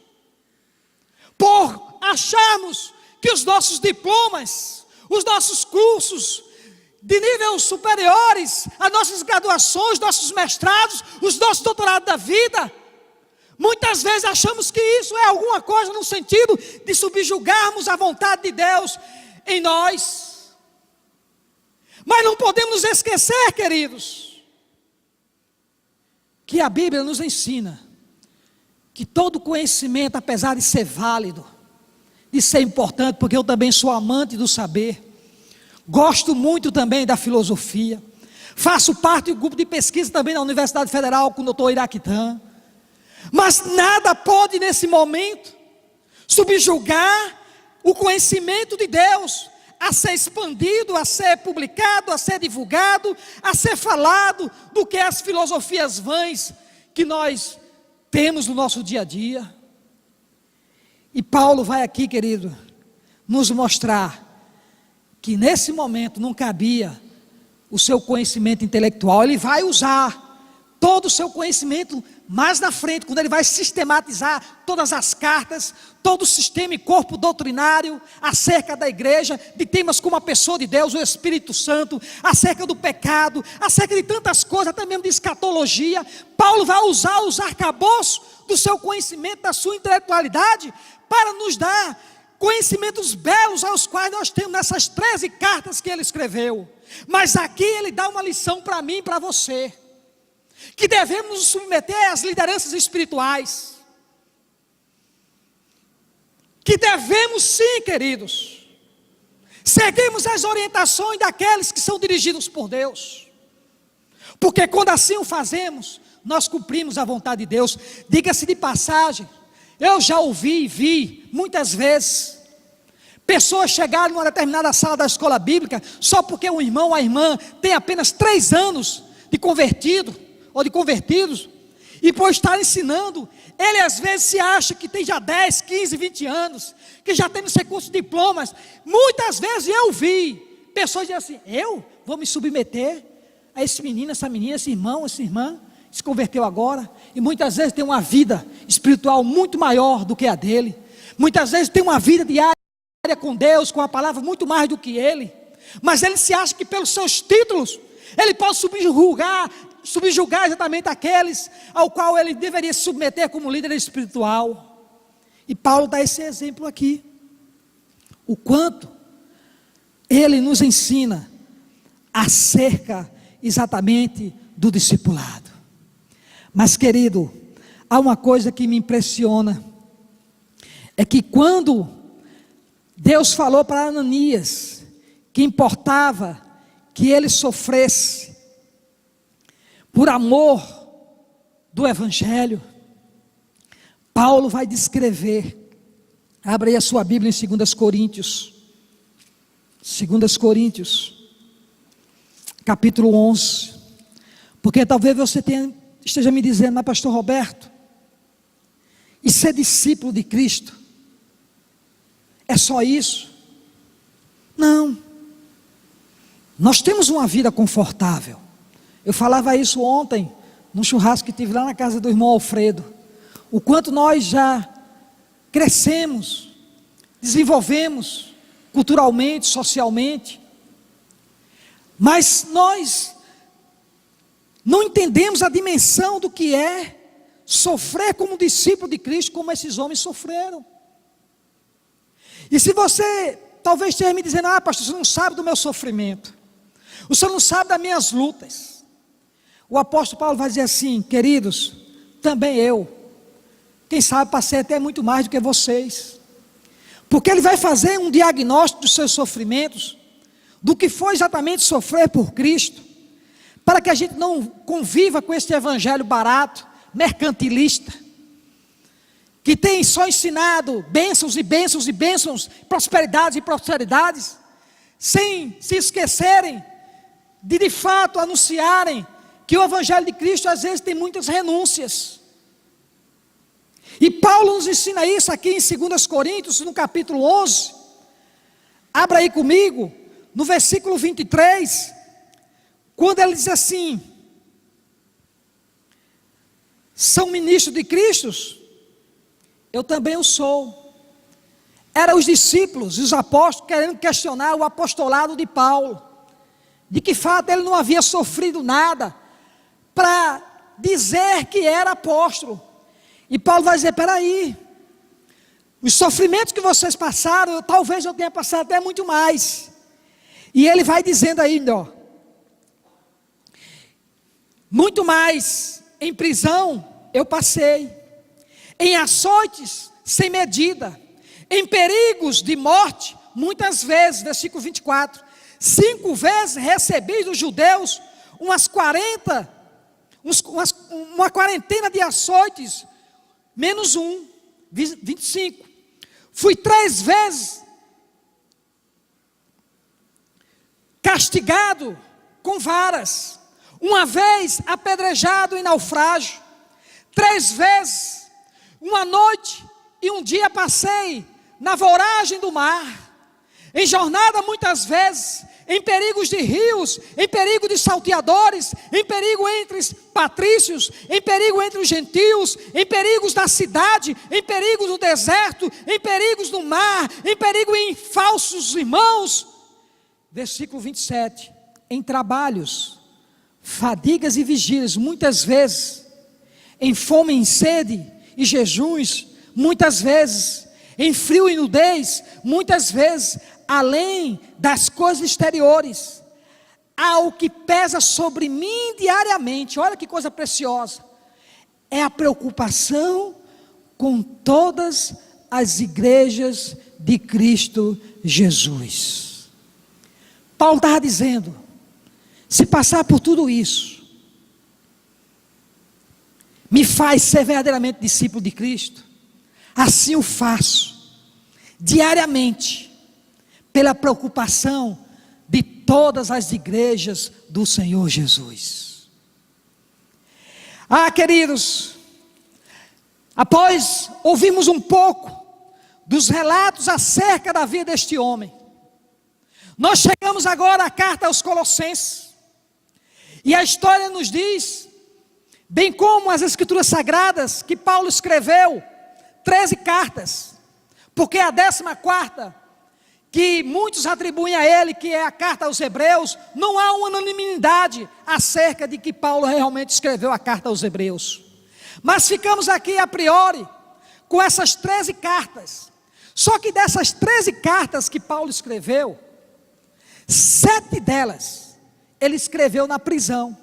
por acharmos que os nossos diplomas, os nossos cursos de níveis superiores, as nossas graduações, nossos mestrados, os nossos doutorados da vida, muitas vezes achamos que isso é alguma coisa no sentido de subjugarmos a vontade de Deus em nós. Mas não podemos esquecer, queridos, que a Bíblia nos ensina que todo conhecimento, apesar de ser válido, de ser importante, porque eu também sou amante do saber, gosto muito também da filosofia, faço parte do grupo de pesquisa também na Universidade Federal com o Dr. Iraquitã, mas nada pode nesse momento subjugar o conhecimento de Deus a ser expandido, a ser publicado, a ser divulgado, a ser falado, do que as filosofias vãs que nós temos no nosso dia a dia. E Paulo vai aqui, querido, nos mostrar que nesse momento não cabia o seu conhecimento intelectual. Ele vai usar todo o seu conhecimento mais na frente, quando ele vai sistematizar todas as cartas, todo o sistema e corpo doutrinário acerca da igreja, de temas como a pessoa de Deus, o Espírito Santo, acerca do pecado, acerca de tantas coisas, até mesmo de escatologia. Paulo vai usar os arcabouços do seu conhecimento, da sua intelectualidade, para nos dar conhecimentos belos aos quais nós temos nessas 13 cartas que ele escreveu. Mas aqui ele dá uma lição para mim e para você, que devemos nos submeter às lideranças espirituais, que devemos sim, queridos, seguirmos as orientações daqueles que são dirigidos por Deus, porque quando assim o fazemos, nós cumprimos a vontade de Deus. Diga-se de passagem, eu já ouvi e vi muitas vezes pessoas chegarem numa determinada sala da escola bíblica só porque o irmão ou a irmã tem apenas 3 anos de convertido ou de convertidos, e por estar ensinando, ele às vezes se acha que tem já 10, 15, 20 anos, que já tem não sei quantos diplomas. Muitas vezes eu vi pessoas dizendo assim: eu vou me submeter a esse menino, essa menina, esse irmão, essa irmã, se converteu agora, e muitas vezes tem uma vida espiritual muito maior do que a dele, muitas vezes tem uma vida diária com Deus, com a palavra, muito mais do que ele, mas ele se acha que pelos seus títulos, ele pode subjugar exatamente aqueles ao qual ele deveria se submeter como líder espiritual. E Paulo dá esse exemplo aqui, o quanto ele nos ensina acerca exatamente do discipulado. Mas, querido, há uma coisa que me impressiona, é que quando Deus falou para Ananias que importava que ele sofresse por amor do Evangelho, Paulo vai descrever, abra aí a sua Bíblia em 2 Coríntios, capítulo 11, porque talvez você esteja me dizendo: mas pastor Roberto, e ser discípulo de Cristo, é só isso? Não, nós temos uma vida confortável. Eu falava isso ontem, num churrasco que tive lá na casa do irmão Alfredo, o quanto nós já crescemos, desenvolvemos culturalmente, socialmente, mas nós não entendemos a dimensão do que é sofrer como discípulo de Cristo, como esses homens sofreram. E se você talvez esteja me dizendo: ah, pastor, você não sabe do meu sofrimento, o senhor não sabe das minhas lutas, o apóstolo Paulo vai dizer assim: queridos, também eu, quem sabe passei até muito mais do que vocês, porque ele vai fazer um diagnóstico dos seus sofrimentos, do que foi exatamente sofrer por Cristo, para que a gente não conviva com esse evangelho barato, mercantilista, que tem só ensinado bênçãos e bênçãos e bênçãos, prosperidades e prosperidades, sem se esquecerem de fato anunciarem que o Evangelho de Cristo às vezes tem muitas renúncias. E Paulo nos ensina isso aqui em 2 Coríntios, no capítulo 11, abra aí comigo, no versículo 23, quando ele diz assim: são ministros de Cristo? Eu também o sou. Eram os discípulos e os apóstolos querendo questionar o apostolado de Paulo, de que fato ele não havia sofrido nada para dizer que era apóstolo. E Paulo vai dizer: peraí, os sofrimentos que vocês passaram, talvez eu tenha passado até muito mais. E ele vai dizendo ainda, ó, muito mais em prisão eu passei, em açoites sem medida, em perigos de morte muitas vezes. Versículo 24, 5 vezes recebi dos judeus uma quarentena de açoites, menos um. 25, fui 3 vezes castigado com varas, uma vez apedrejado em naufrágio, 3 vezes, uma noite e um dia passei na voragem do mar. em jornada muitas vezes, em perigos de rios, em perigo de salteadores, em perigo entre patrícios, em perigo entre os gentios, em perigos da cidade, em perigos do deserto, em perigos do mar, em perigo em falsos irmãos. Versículo 27, em trabalhos, fadigas e vigílias, muitas vezes, em fome e em sede e jejuns, muitas vezes, em frio e nudez, muitas vezes, além das coisas exteriores, há o que pesa sobre mim diariamente. Olha que coisa preciosa, é a preocupação com todas as igrejas de Cristo Jesus. Paulo estava dizendo, se passar por tudo isso, me faz ser verdadeiramente discípulo de Cristo, assim o faço, diariamente, pela preocupação de todas as igrejas do Senhor Jesus. Queridos, após ouvirmos um pouco dos relatos acerca da vida deste homem, nós chegamos agora à carta aos Colossenses, e a história nos diz, bem como as escrituras sagradas, que Paulo escreveu 13 cartas, porque a 14ª, que muitos atribuem a ele, que é a carta aos Hebreus, não há uma unanimidade acerca de que Paulo realmente escreveu a carta aos Hebreus. Mas ficamos aqui a priori com essas 13 cartas. Só que dessas 13 cartas que Paulo escreveu, 7 delas ele escreveu na prisão.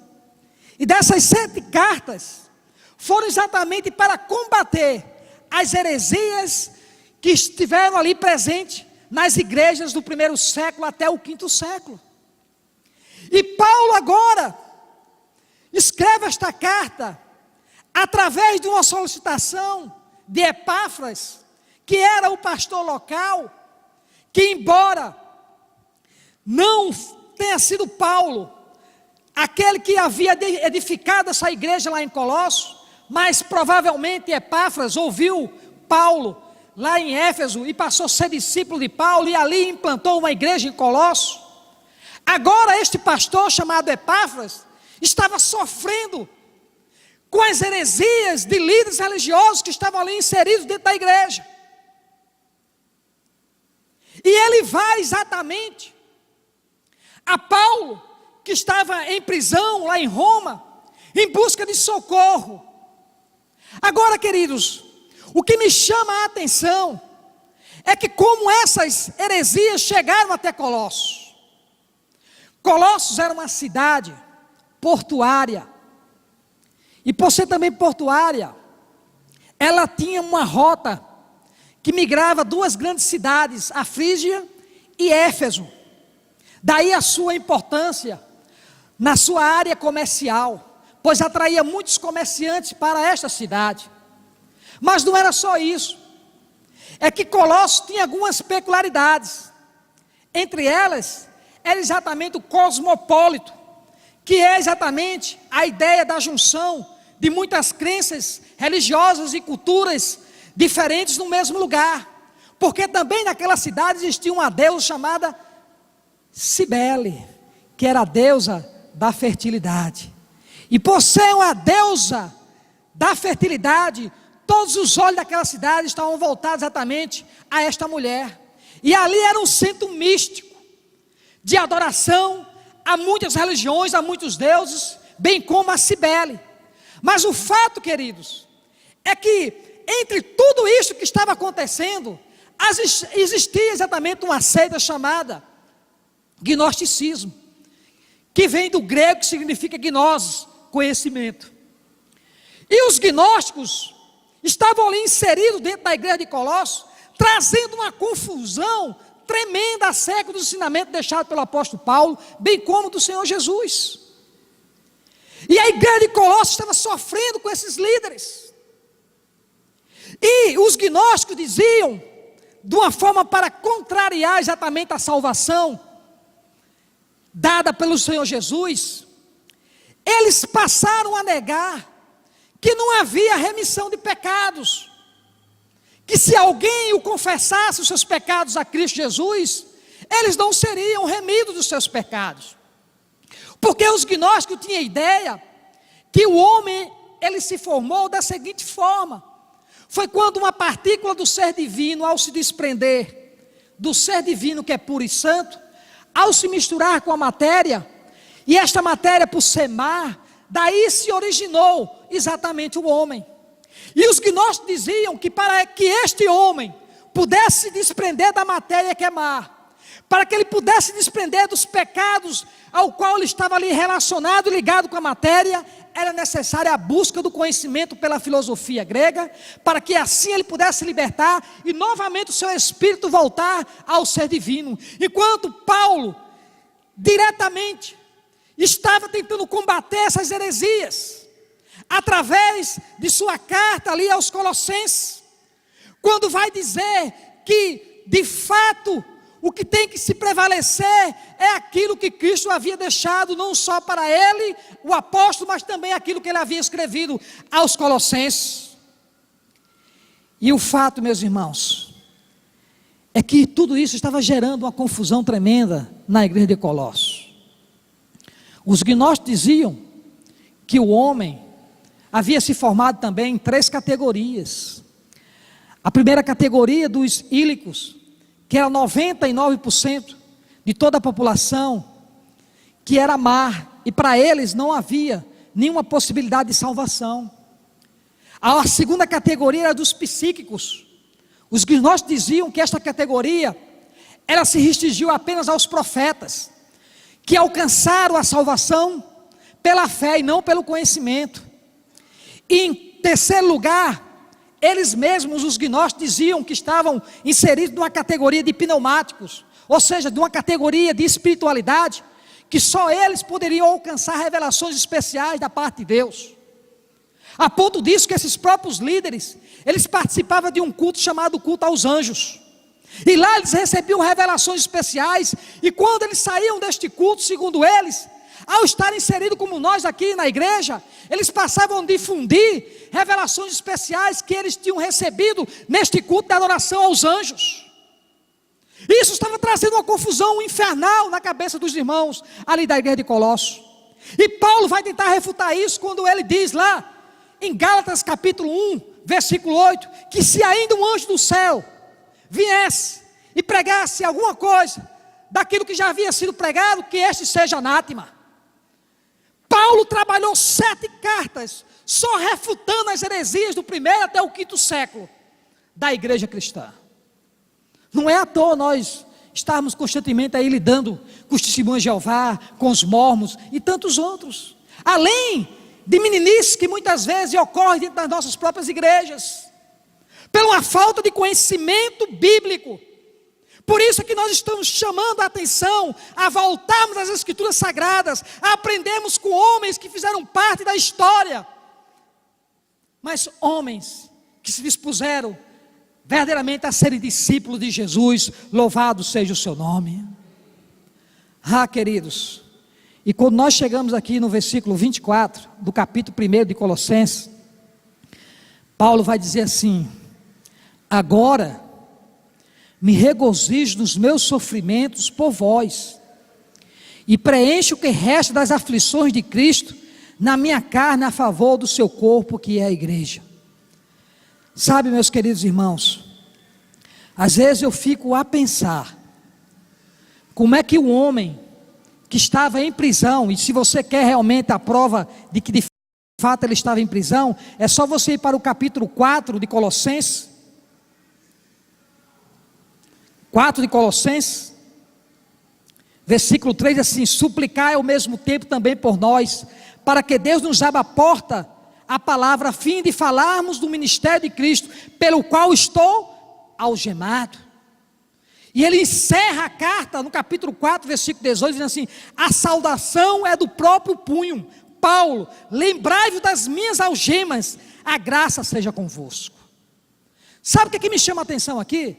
E dessas 7 cartas foram exatamente para combater as heresias que estiveram ali presentes nas igrejas do 1º século até o 5º século. E Paulo agora escreve esta carta através de uma solicitação de Epáfras, que era o pastor local, que embora não tenha sido Paulo aquele que havia edificado essa igreja lá em Colossos, mas provavelmente Epáfras ouviu Paulo lá em Éfeso e passou a ser discípulo de Paulo e ali implantou uma igreja em Colossos. Agora este pastor chamado Epáfras estava sofrendo com as heresias de líderes religiosos que estavam ali inseridos dentro da igreja. E ele vai exatamente a Paulo, que estava em prisão lá em Roma, em busca de socorro. Agora, queridos, o que me chama a atenção é que como essas heresias chegaram até Colossos. Colossos era uma cidade portuária, e por ser também portuária, ela tinha uma rota que migrava 2 grandes cidades, a Frígia e Éfeso. Daí a sua importância na sua área comercial, pois atraía muitos comerciantes para esta cidade. Mas não era só isso, é que Colossos tinha algumas peculiaridades. Entre elas, era exatamente o cosmopolito, que é exatamente a ideia da junção de muitas crenças religiosas e culturas diferentes no mesmo lugar. Porque também naquela cidade existia uma deusa chamada Cibele, que era a deusa da fertilidade. E por ser uma deusa da fertilidade, todos os olhos daquela cidade estavam voltados exatamente a esta mulher. E ali era um centro místico de adoração a muitas religiões, a muitos deuses, bem como a Cibele. Mas o fato, queridos, é que entre tudo isso que estava acontecendo, existia exatamente uma seita chamada gnosticismo, que vem do grego, que significa gnosis, conhecimento. E os gnósticos estavam ali inseridos dentro da igreja de Colossos, trazendo uma confusão tremenda acerca do ensinamento deixado pelo apóstolo Paulo, bem como do Senhor Jesus. E a igreja de Colossos estava sofrendo com esses líderes. E os gnósticos diziam, de uma forma para contrariar exatamente a salvação dada pelo Senhor Jesus, eles passaram a negar que não havia remissão de pecados, que se alguém o confessasse os seus pecados a Cristo Jesus, eles não seriam remidos dos seus pecados. Porque os gnósticos tinham a ideia que o homem, ele se formou da seguinte forma: foi quando uma partícula do ser divino, ao se desprender do ser divino que é puro e santo, ao se misturar com a matéria, e esta matéria por ser má, daí se originou exatamente o homem. E os gnósticos diziam que para que este homem pudesse se desprender da matéria que é má, para que ele pudesse se desprender dos pecados ao qual ele estava ali relacionado, ligado com a matéria, era necessária a busca do conhecimento pela filosofia grega, para que assim ele pudesse se libertar e novamente o seu espírito voltar ao ser divino. Enquanto Paulo, diretamente, estava tentando combater essas heresias, através de sua carta ali aos Colossenses, quando vai dizer que, de fato, o que tem que se prevalecer é aquilo que Cristo havia deixado, não só para ele, o apóstolo, mas também aquilo que ele havia escrevido aos Colossenses. E o fato, meus irmãos, é que tudo isso estava gerando uma confusão tremenda na igreja de Colossos. Os gnósticos diziam que o homem havia se formado também em 3 categorias. A primeira categoria dos ílicos, que era 99% de toda a população, que era má, e para eles não havia nenhuma possibilidade de salvação. A segunda categoria era dos psíquicos. Os gnósticos diziam que esta categoria, ela se restringiu apenas aos profetas, que alcançaram a salvação pela fé e não pelo conhecimento. E em terceiro lugar, eles mesmos, os gnósticos, diziam que estavam inseridos numa categoria de pneumáticos, ou seja, de uma categoria de espiritualidade, que só eles poderiam alcançar revelações especiais da parte de Deus. A ponto disso que esses próprios líderes, eles participavam de um culto chamado culto aos anjos. E lá eles recebiam revelações especiais, e quando eles saíam deste culto, segundo eles, ao estar inseridos como nós aqui na igreja, eles passavam a difundir revelações especiais que eles tinham recebido neste culto de adoração aos anjos. Isso estava trazendo uma confusão infernal na cabeça dos irmãos ali da igreja de Colossos. E Paulo vai tentar refutar isso quando ele diz lá em Gálatas capítulo 1, versículo 8, que se ainda um anjo do céu viesse e pregasse alguma coisa daquilo que já havia sido pregado, que este seja anátema. Paulo trabalhou 7 cartas só refutando as heresias do 1º até o 5º século da igreja cristã. Não é à toa nós estarmos constantemente aí lidando com os testemunhos de Jeová, com os mormons e tantos outros, além de meninices que muitas vezes ocorrem dentro das nossas próprias igrejas, pela uma falta de conhecimento bíblico. Por isso é que nós estamos chamando a atenção a voltarmos às Escrituras Sagradas, a aprendermos com homens que fizeram parte da história, mas homens que se dispuseram verdadeiramente a serem discípulos de Jesus. Louvado seja o seu nome. Queridos, e quando nós chegamos aqui no versículo 24 do capítulo 1 de Colossenses, Paulo vai dizer assim: agora me regozijo nos meus sofrimentos por vós, e preencho o que resta das aflições de Cristo na minha carne a favor do seu corpo, que é a igreja. Sabe, meus queridos irmãos, às vezes eu fico a pensar, como é que um homem que estava em prisão, e se você quer realmente a prova de que de fato ele estava em prisão, é só você ir para o capítulo 4 de Colossenses, 4 de Colossenses, versículo 3, assim: suplicai ao mesmo tempo também por nós, para que Deus nos abra a porta a palavra, a fim de falarmos do ministério de Cristo, pelo qual estou algemado. E ele encerra a carta no capítulo 4, versículo 18, dizendo assim: a saudação é do próprio punho. Paulo, lembrai-vos das minhas algemas, a graça seja convosco. Sabe o que me chama a atenção aqui?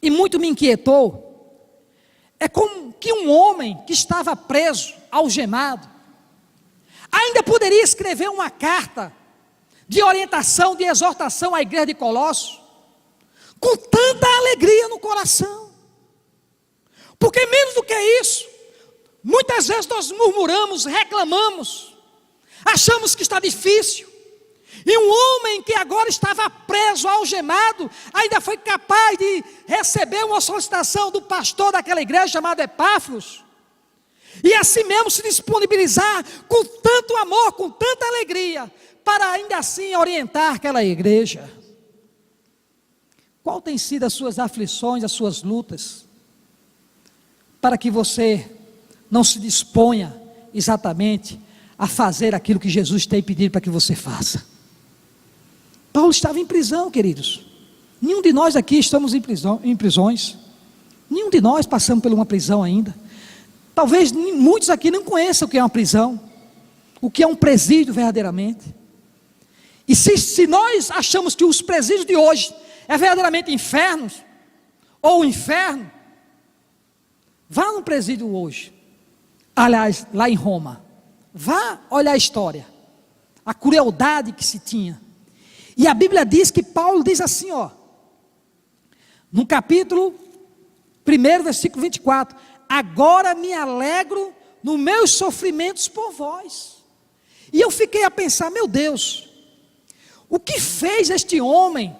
E muito me inquietou, é como que um homem que estava preso, algemado, ainda poderia escrever uma carta de orientação, de exortação à igreja de Colossos, com tanta alegria no coração. Porque menos do que isso, muitas vezes nós murmuramos, reclamamos, achamos que está difícil. E um homem que agora estava preso, algemado, ainda foi capaz de receber uma solicitação do pastor daquela igreja chamado Epáfros, e assim mesmo se disponibilizar com tanto amor, com tanta alegria, para ainda assim orientar aquela igreja. Qual tem sido as suas aflições, as suas lutas, para que você não se disponha exatamente a fazer aquilo que Jesus tem pedido para que você faça? Paulo estava em prisão, queridos. Nenhum de nós aqui estamos em prisões. Nenhum de nós passamos por uma prisão ainda. Talvez muitos aqui não conheçam o que é uma prisão, o que é um presídio verdadeiramente. E se nós achamos que os presídios de hoje é verdadeiramente infernos, ou inferno, vá num presídio hoje, aliás, lá em Roma, vá olhar a história, a crueldade que se tinha. E a Bíblia diz que Paulo diz assim, no capítulo 1, versículo 24: agora me alegro nos meus sofrimentos por vós. E eu fiquei a pensar, meu Deus, o que fez este homem,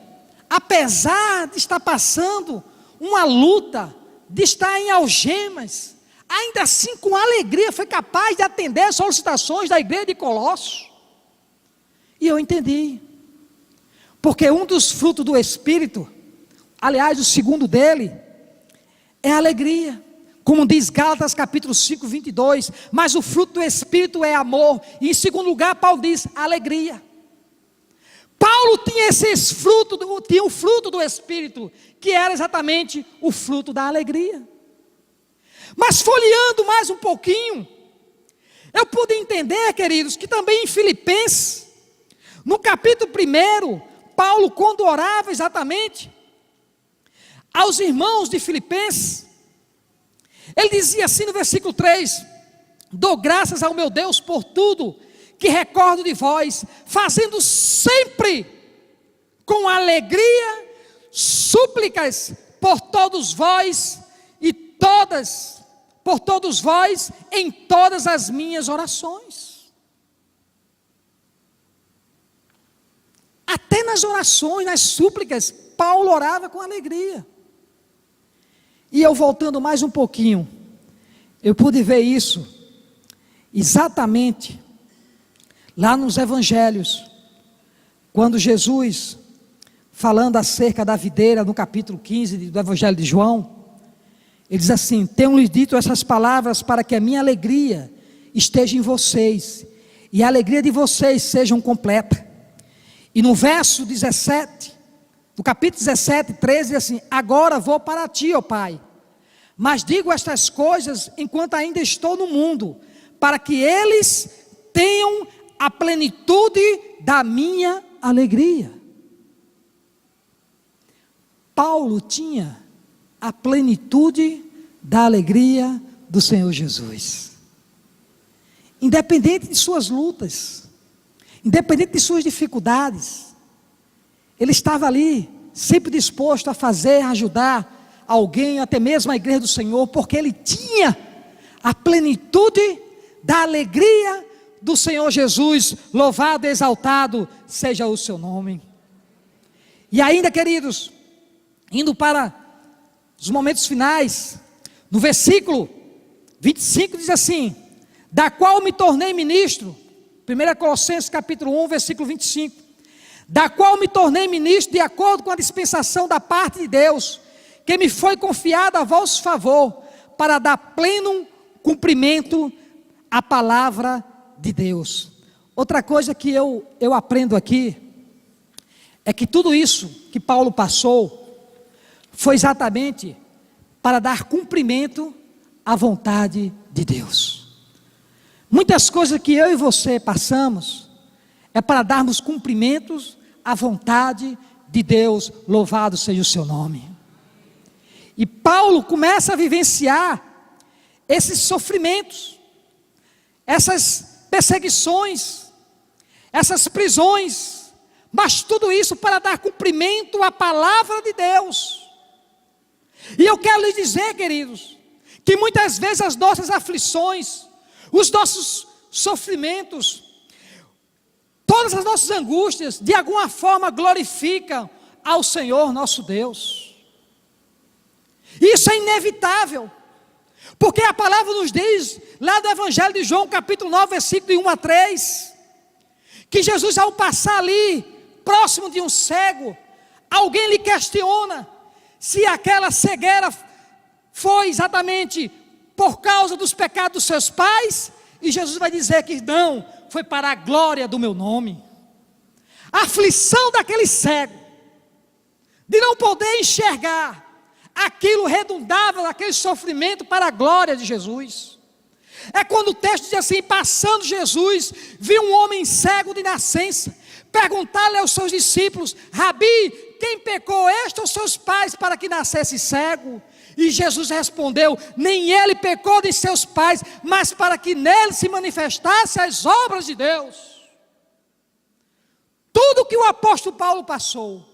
apesar de estar passando uma luta, de estar em algemas, ainda assim com alegria foi capaz de atender as solicitações da igreja de Colossos? E eu entendi. Porque um dos frutos do Espírito, aliás, o segundo dele, é a alegria. Como diz Gálatas capítulo 5, 22, mas o fruto do Espírito é amor. E em segundo lugar, Paulo diz, alegria. Paulo tinha tinha o fruto do Espírito, que era exatamente o fruto da alegria. Mas folheando mais um pouquinho, eu pude entender, queridos, que também em Filipenses, no capítulo 1, Paulo, quando orava exatamente aos irmãos de Filipenses, ele dizia assim no versículo 3: dou graças ao meu Deus por tudo que recordo de vós, fazendo sempre com alegria súplicas por todos vós por todos vós em todas as minhas orações. Até nas orações, nas súplicas, Paulo orava com alegria. E eu voltando mais um pouquinho, eu pude ver isso exatamente lá nos evangelhos, quando Jesus, falando acerca da videira, no capítulo 15 do evangelho de João, ele diz assim: tenho-lhes dito essas palavras para que a minha alegria esteja em vocês, e a alegria de vocês seja completa. E no verso 17, no capítulo 17, 13, diz assim: agora vou para ti, ó Pai, mas digo estas coisas enquanto ainda estou no mundo, para que eles tenham a plenitude da minha alegria. Paulo tinha a plenitude da alegria do Senhor Jesus. Independente de suas lutas, independente de suas dificuldades, ele estava ali, sempre disposto a fazer, a ajudar alguém, até mesmo a igreja do Senhor, porque ele tinha a plenitude da alegria do Senhor Jesus. Louvado e exaltado seja o seu nome. E ainda, queridos, indo para os momentos finais, no versículo 25 diz assim: da qual me tornei ministro, 1 Colossenses capítulo 1, versículo 25, da qual me tornei ministro de acordo com a dispensação da parte de Deus, que me foi confiada a vosso favor, para dar pleno cumprimento à palavra de Deus. Outra coisa que eu aprendo aqui, é que tudo isso que Paulo passou, foi exatamente para dar cumprimento à vontade de Deus. Muitas coisas que eu e você passamos, é para darmos cumprimentos à vontade de Deus. Louvado seja o seu nome. E Paulo começa a vivenciar esses sofrimentos, essas perseguições, essas prisões, mas tudo isso para dar cumprimento à palavra de Deus. E eu quero lhes dizer, queridos, que muitas vezes as nossas aflições, os nossos sofrimentos, todas as nossas angústias, de alguma forma glorificam ao Senhor nosso Deus. Isso é inevitável, porque a palavra nos diz, lá do Evangelho de João, capítulo 9, versículo de 1 a 3, que Jesus, ao passar ali, próximo de um cego, alguém lhe questiona se aquela cegueira foi exatamente por causa dos pecados dos seus pais, e Jesus vai dizer que não, foi para a glória do meu nome. A aflição daquele cego, de não poder enxergar, aquilo redundava naquele sofrimento para a glória de Jesus. É quando o texto diz assim: passando Jesus, viu um homem cego de nascença, perguntar-lhe aos seus discípulos: Rabi, quem pecou, este ou seus pais, para que nascesse cego? E Jesus respondeu: nem ele pecou de seus pais, mas para que nele se manifestassem as obras de Deus. Tudo que o apóstolo Paulo passou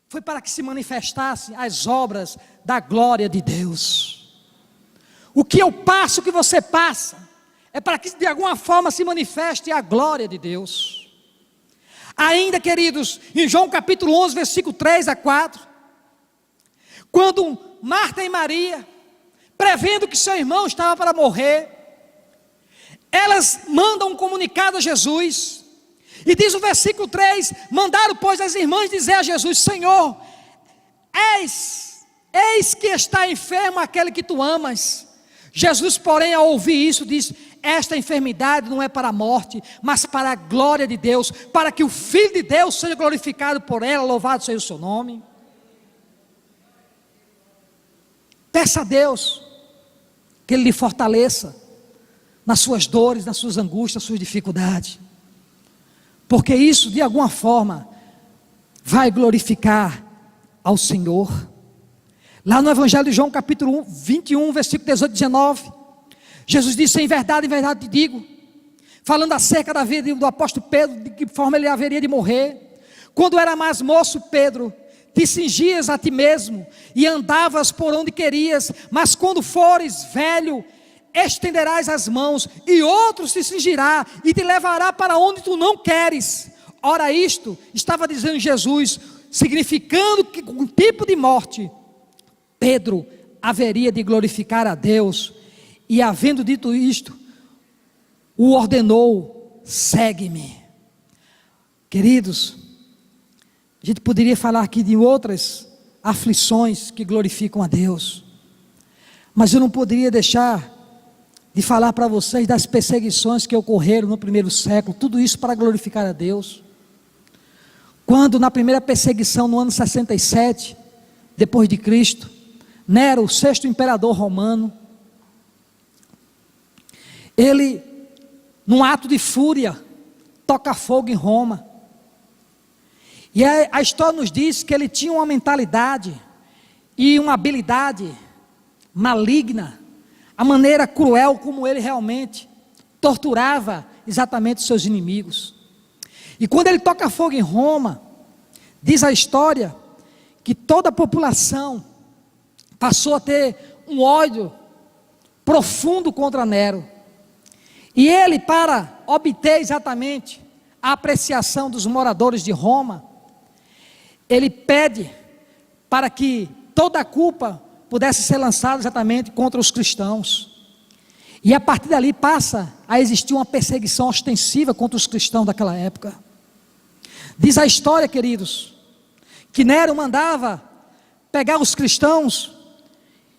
foi para que se manifestassem as obras da glória de Deus. O que eu passo, o que você passa, é para que de alguma forma se manifeste a glória de Deus. Ainda, queridos, em João capítulo 11, versículo 3 a 4, quando Marta e Maria, prevendo que seu irmão estava para morrer, elas mandam um comunicado a Jesus, e diz o versículo 3, mandaram pois as irmãs dizer a Jesus: Senhor, eis que está enfermo aquele que tu amas. Jesus, porém, ao ouvir isso, diz: esta enfermidade não é para a morte, mas para a glória de Deus, para que o Filho de Deus seja glorificado por ela, louvado seja o seu nome. Peça a Deus que Ele lhe fortaleça nas suas dores, nas suas angústias, nas suas dificuldades, porque isso de alguma forma vai glorificar ao Senhor. Lá no Evangelho de João capítulo 21, versículo 18 e 19, Jesus disse: em verdade te digo, falando acerca da vida do apóstolo Pedro, de que forma ele haveria de morrer: quando era mais moço, Pedro, te cingias a ti mesmo e andavas por onde querias, mas quando fores velho, estenderás as mãos, e outro se cingirá e te levará para onde tu não queres. Ora, isto estava dizendo Jesus, significando que com um tipo de morte, Pedro haveria de glorificar a Deus. E havendo dito isto, o ordenou: segue-me. Queridos, a gente poderia falar aqui de outras aflições que glorificam a Deus, mas eu não poderia deixar de falar para vocês das perseguições que ocorreram no primeiro século, tudo isso para glorificar a Deus. Quando na primeira perseguição, no ano 67, depois de Cristo, Nero, o 6º imperador romano, ele, num ato de fúria, toca fogo em Roma. E a história nos diz que ele tinha uma mentalidade e uma habilidade maligna, a maneira cruel como ele realmente torturava exatamente os seus inimigos. E quando ele toca fogo em Roma, diz a história que toda a população passou a ter um ódio profundo contra Nero. E ele, para obter exatamente a apreciação dos moradores de Roma, ele pede para que toda a culpa pudesse ser lançada exatamente contra os cristãos. E a partir dali passa a existir uma perseguição ostensiva contra os cristãos daquela época. Diz a história, queridos, que Nero mandava pegar os cristãos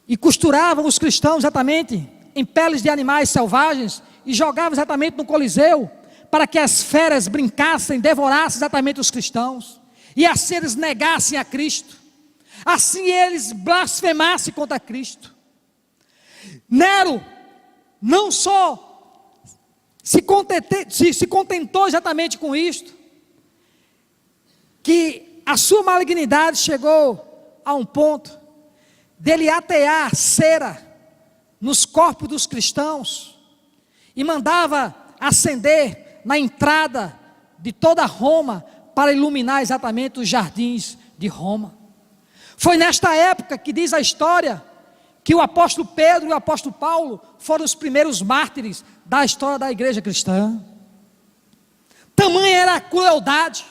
e costurava os cristãos exatamente em peles de animais selvagens e jogava exatamente no Coliseu, para que as feras brincassem, devorassem exatamente os cristãos, e assim eles negassem a Cristo, assim eles blasfemassem contra Cristo. Nero não só se contentou exatamente com isto, que a sua malignidade chegou a um ponto dele atear cera nos corpos dos cristãos e mandava acender na entrada de toda Roma para iluminar exatamente os jardins de Roma. Foi nesta época que diz a história que o apóstolo Pedro e o apóstolo Paulo foram os primeiros mártires da história da igreja cristã. Tamanha era a crueldade.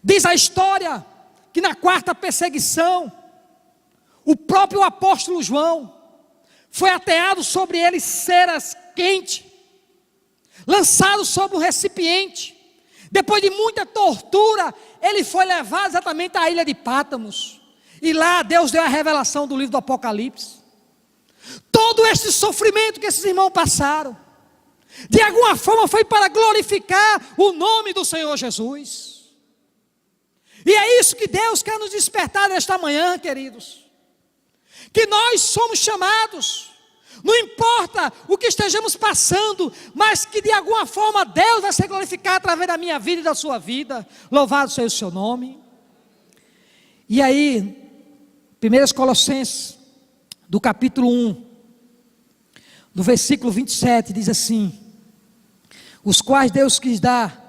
Diz a história que na quarta perseguição, o próprio apóstolo João foi ateado sobre ele ceras quentes, lançado sobre um recipiente. Depois de muita tortura, ele foi levado exatamente à ilha de Pátmos. E lá Deus deu a revelação do livro do Apocalipse. Todo este sofrimento que esses irmãos passaram, de alguma forma foi para glorificar o nome do Senhor Jesus. E é isso que Deus quer nos despertar nesta manhã, queridos. Que nós somos chamados, não importa o que estejamos passando, mas que de alguma forma Deus vai ser glorificado através da minha vida e da sua vida. Louvado seja o seu nome. E aí, 1 Colossenses, do capítulo 1, do versículo 27, diz assim: os quais Deus quis dar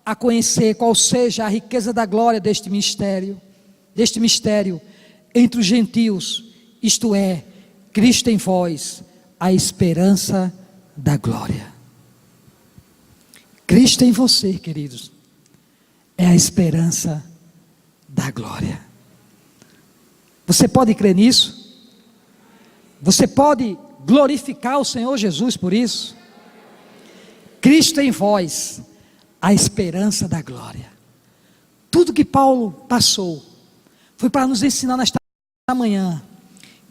a conhecer qual seja a riqueza da glória deste mistério entre os gentios, isto é, Cristo em vós, a esperança da glória. Cristo em você, queridos, é a esperança da glória. Você pode crer nisso? Você pode glorificar o Senhor Jesus por isso? Cristo em vós, a esperança da glória. Tudo que Paulo passou foi para nos ensinar nesta manhã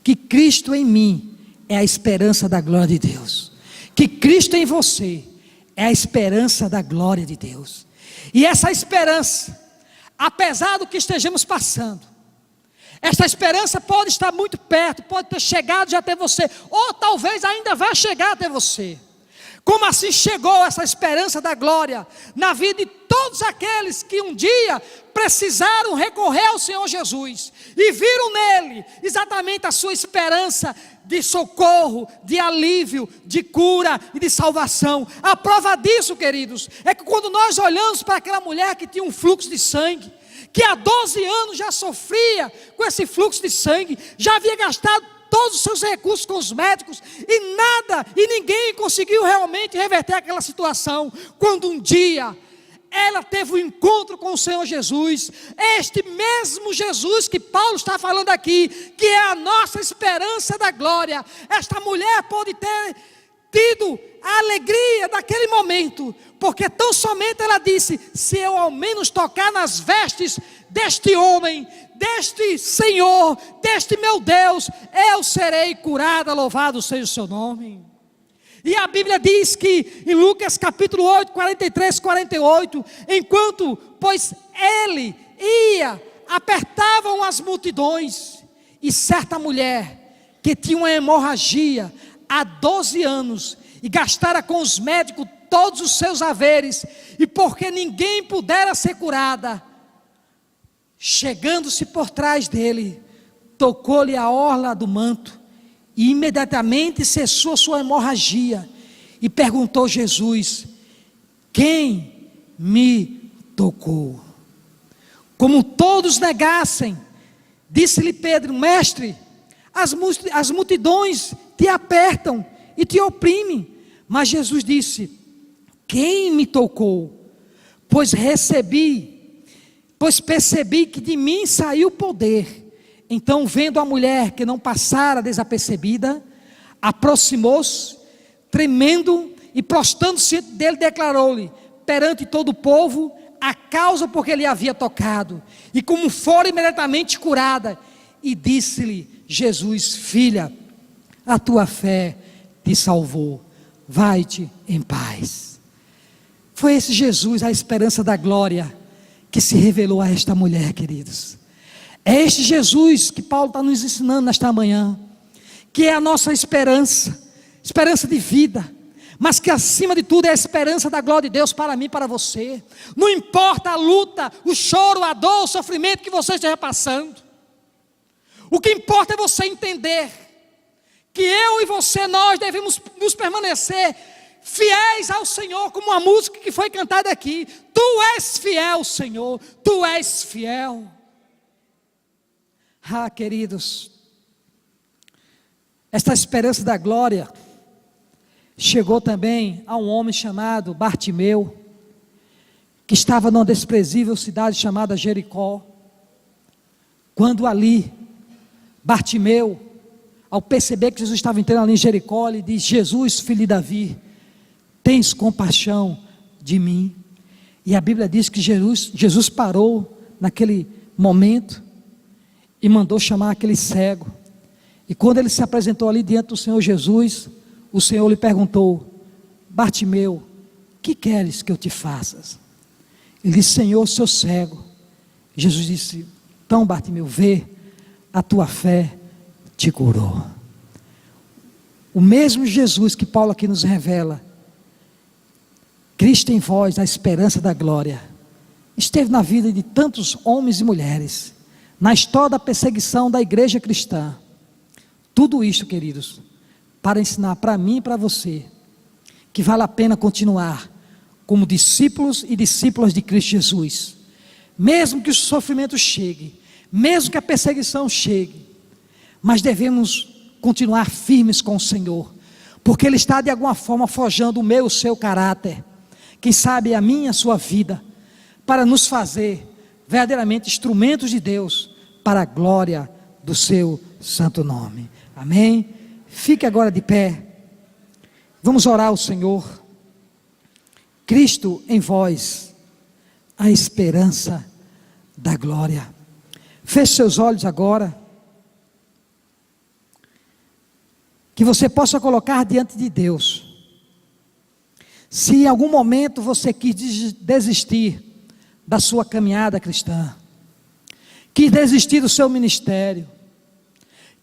que Cristo em mim é a esperança da glória de Deus, que Cristo em você é a esperança da glória de Deus. E essa esperança, apesar do que estejamos passando, esta esperança pode estar muito perto, pode ter chegado já até você, ou talvez ainda vai chegar até você. Como assim chegou essa esperança da glória na vida de todos aqueles que um dia precisaram recorrer ao Senhor Jesus e viram nele exatamente a sua esperança de socorro, de alívio, de cura e de salvação. A prova disso, queridos, é que quando nós olhamos para aquela mulher que tinha um fluxo de sangue, que há 12 anos já sofria com esse fluxo de sangue, já havia gastado todos os seus recursos com os médicos, e nada, e ninguém conseguiu realmente reverter aquela situação, quando um dia ela teve um encontro com o Senhor Jesus, este mesmo Jesus que Paulo está falando aqui, que é a nossa esperança da glória. Esta mulher pode ter tido a alegria daquele momento, porque tão somente ela disse: se eu ao menos tocar nas vestes deste homem, deste Senhor, deste meu Deus, eu serei curada. Louvado seja o seu nome. E a Bíblia diz que em Lucas capítulo 8, 43, 48, enquanto, pois ele ia, apertavam as multidões, e certa mulher que tinha uma hemorragia há 12 anos, e gastara com os médicos todos os seus haveres, e porque ninguém pudera ser curada, chegando-se por trás dele, tocou-lhe a orla do manto, e imediatamente cessou sua hemorragia, e perguntou Jesus: quem me tocou? Como todos negassem, disse-lhe Pedro: mestre, as multidões te apertam e te oprimem. Mas Jesus disse: quem me tocou? Pois percebi que de mim saiu poder. Então, vendo a mulher que não passara desapercebida, aproximou-se, tremendo, e prostrando-se dele, declarou-lhe perante todo o povo a causa por que ele havia tocado, e como fora imediatamente curada. E disse-lhe Jesus: filha, a tua fé te salvou, vai-te em paz. Foi esse Jesus, a esperança da glória, que se revelou a esta mulher, queridos. É este Jesus que Paulo está nos ensinando nesta manhã, que é a nossa esperança, esperança de vida, mas que acima de tudo é a esperança da glória de Deus para mim e para você. Não importa a luta, o choro, a dor, o sofrimento que você esteja passando, o que importa é você entender que eu e você, nós devemos nos permanecer fiéis ao Senhor, como a música que foi cantada aqui. Tu és fiel, Senhor, tu és fiel. Ah, queridos, esta esperança da glória chegou também a um homem chamado Bartimeu, que estava numa desprezível cidade chamada Jericó. Quando ali, Bartimeu, ao perceber que Jesus estava entrando ali em Jericó, ele diz: Jesus, filho de Davi, tens compaixão de mim. E a Bíblia diz que Jesus parou naquele momento e mandou chamar aquele cego. E quando ele se apresentou ali diante do Senhor Jesus, o Senhor lhe perguntou: Bartimeu, que queres que eu te faças? Ele disse: Senhor, sou cego. Jesus disse: então, Bartimeu, vê, a tua fé te curou. O mesmo Jesus que Paulo aqui nos revela, Cristo em vós, a esperança da glória, esteve na vida de tantos homens e mulheres, na história da perseguição da igreja cristã. Tudo isto, queridos, para ensinar para mim e para você, que vale a pena continuar como discípulos e discípulas de Cristo Jesus. Mesmo que o sofrimento chegue, mesmo que a perseguição chegue, mas devemos continuar firmes com o Senhor, porque Ele está de alguma forma forjando o meu, o seu caráter, quem sabe a minha, a sua vida, para nos fazer verdadeiramente instrumentos de Deus, para a glória do seu santo nome. Amém? Fique agora de pé, vamos orar ao Senhor. Cristo em vós, a esperança da glória. Feche seus olhos agora, que você possa colocar diante de Deus. Se em algum momento você quis desistir da sua caminhada cristã, quis desistir do seu ministério,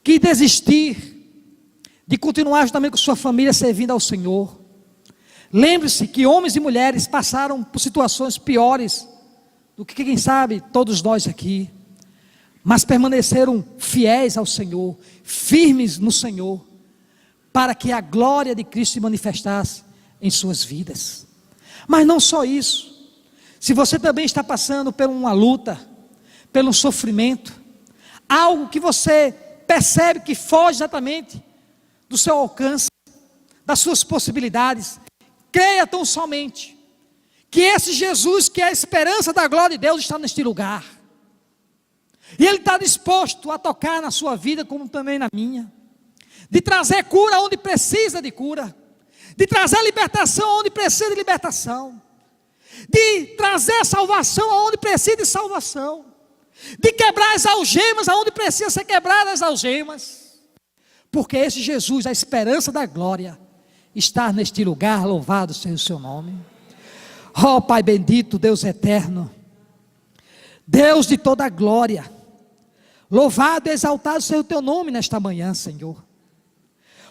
quis desistir de continuar também com sua família servindo ao Senhor, lembre-se que homens e mulheres passaram por situações piores do que quem sabe todos nós aqui, mas permaneceram fiéis ao Senhor, firmes no Senhor, para que a glória de Cristo se manifestasse em suas vidas. Mas não só isso, se você também está passando por uma luta, pelo sofrimento, algo que você percebe que foge exatamente do seu alcance, das suas possibilidades, creia tão somente que esse Jesus, que é a esperança da glória de Deus, está neste lugar, e Ele está disposto a tocar na sua vida, como também na minha, de trazer cura onde precisa de cura, de trazer libertação onde precisa de libertação, de trazer salvação aonde precisa de salvação, de quebrar as algemas aonde precisa ser quebradas as algemas, porque esse Jesus, a esperança da glória, está neste lugar. Louvado seja o seu nome. Ó Pai bendito, Deus eterno, Deus de toda a glória, louvado e exaltado seja o teu nome nesta manhã, Senhor,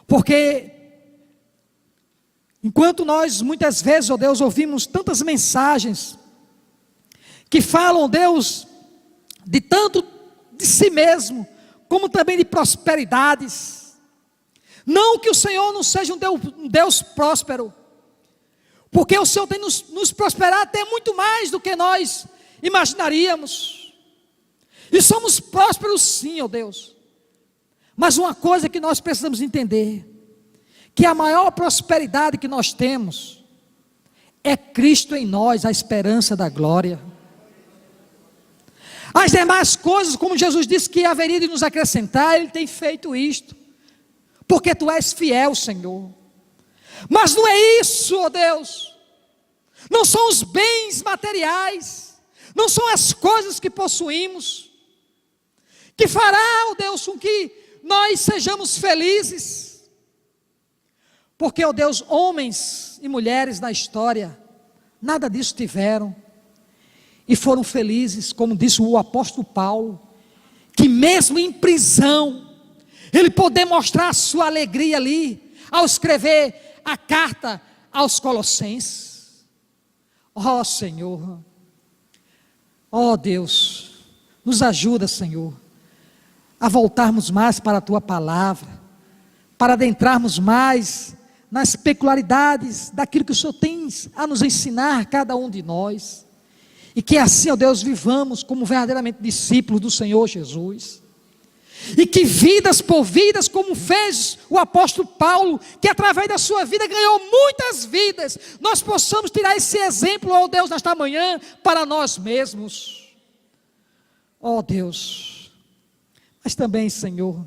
porque enquanto nós muitas vezes, ó Deus, ouvimos tantas mensagens que falam, Deus, de tanto de si mesmo, como também de prosperidades, não que o Senhor não seja um Deus próspero, porque o Senhor tem nos prosperado até muito mais do que nós imaginaríamos, e somos prósperos sim, ó Deus, mas uma coisa que nós precisamos entender, que a maior prosperidade que nós temos, é Cristo em nós, a esperança da glória. As demais coisas, como Jesus disse que haveria de nos acrescentar, Ele tem feito isto, porque Tu és fiel, Senhor. Mas não é isso, ó Deus, não são os bens materiais, não são as coisas que possuímos, que fará, ó Deus, com que nós sejamos felizes, porque, ó Deus, homens e mulheres na história, nada disso tiveram, e foram felizes, como disse o apóstolo Paulo, que mesmo em prisão, ele poder mostrar a sua alegria ali, ao escrever a carta aos Colossenses. Ó Senhor, ó Deus, nos ajuda, Senhor, a voltarmos mais para a Tua palavra, para adentrarmos mais nas peculiaridades daquilo que o Senhor tem a nos ensinar, cada um de nós, e que assim, ó Deus, vivamos como verdadeiramente discípulos do Senhor Jesus. E que vidas por vidas, como fez o apóstolo Paulo, que através da sua vida ganhou muitas vidas, nós possamos tirar esse exemplo, ó Deus, nesta manhã, para nós mesmos. Ó Deus, mas também, Senhor,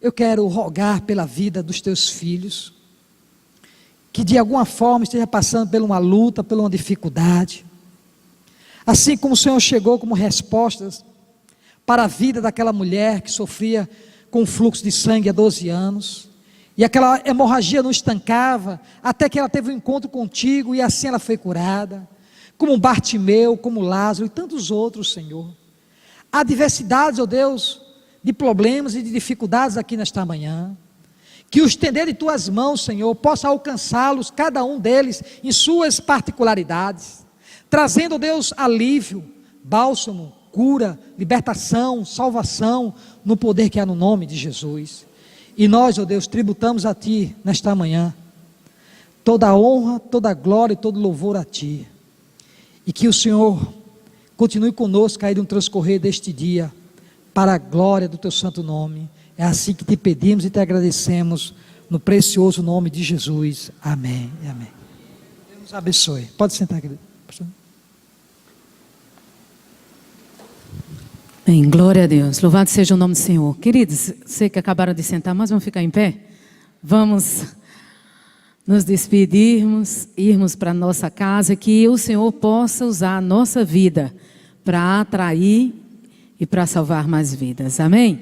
eu quero rogar pela vida dos teus filhos, que de alguma forma esteja passando por uma luta, por uma dificuldade. Assim como o Senhor chegou como respostas para a vida daquela mulher que sofria com fluxo de sangue há 12 anos, e aquela hemorragia não estancava, até que ela teve um encontro contigo, e assim ela foi curada, como Bartimeu, como Lázaro, e tantos outros, Senhor. Há diversidades, ó Deus, de problemas e de dificuldades aqui nesta manhã, que o estender de tuas mãos, Senhor, possa alcançá-los, cada um deles, em suas particularidades, trazendo, ó Deus, alívio, bálsamo, cura, libertação, salvação, no poder que há no nome de Jesus. E nós, ó Deus, tributamos a Ti nesta manhã, toda a honra, toda a glória e todo louvor a Ti, e que o Senhor continue conosco aí no transcorrer deste dia, para a glória do Teu santo nome. É assim que Te pedimos e Te agradecemos, no precioso nome de Jesus. Amém e amém. Deus nos abençoe. Pode sentar, querido. Bem, glória a Deus, louvado seja o nome do Senhor. Queridos, sei que acabaram de sentar, mas vamos ficar em pé? Vamos nos despedirmos, irmos para a nossa casa, que o Senhor possa usar a nossa vida para atrair e para salvar mais vidas, amém?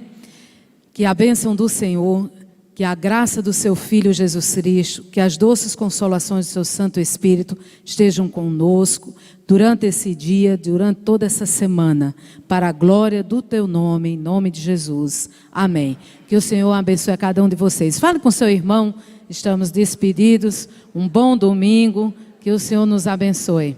Que a bênção do Senhor, que a graça do seu Filho Jesus Cristo, que as doces consolações do seu Santo Espírito estejam conosco durante esse dia, durante toda essa semana, para a glória do teu nome, em nome de Jesus, amém. Que o Senhor abençoe a cada um de vocês. Fale com seu irmão, estamos despedidos, um bom domingo, que o Senhor nos abençoe.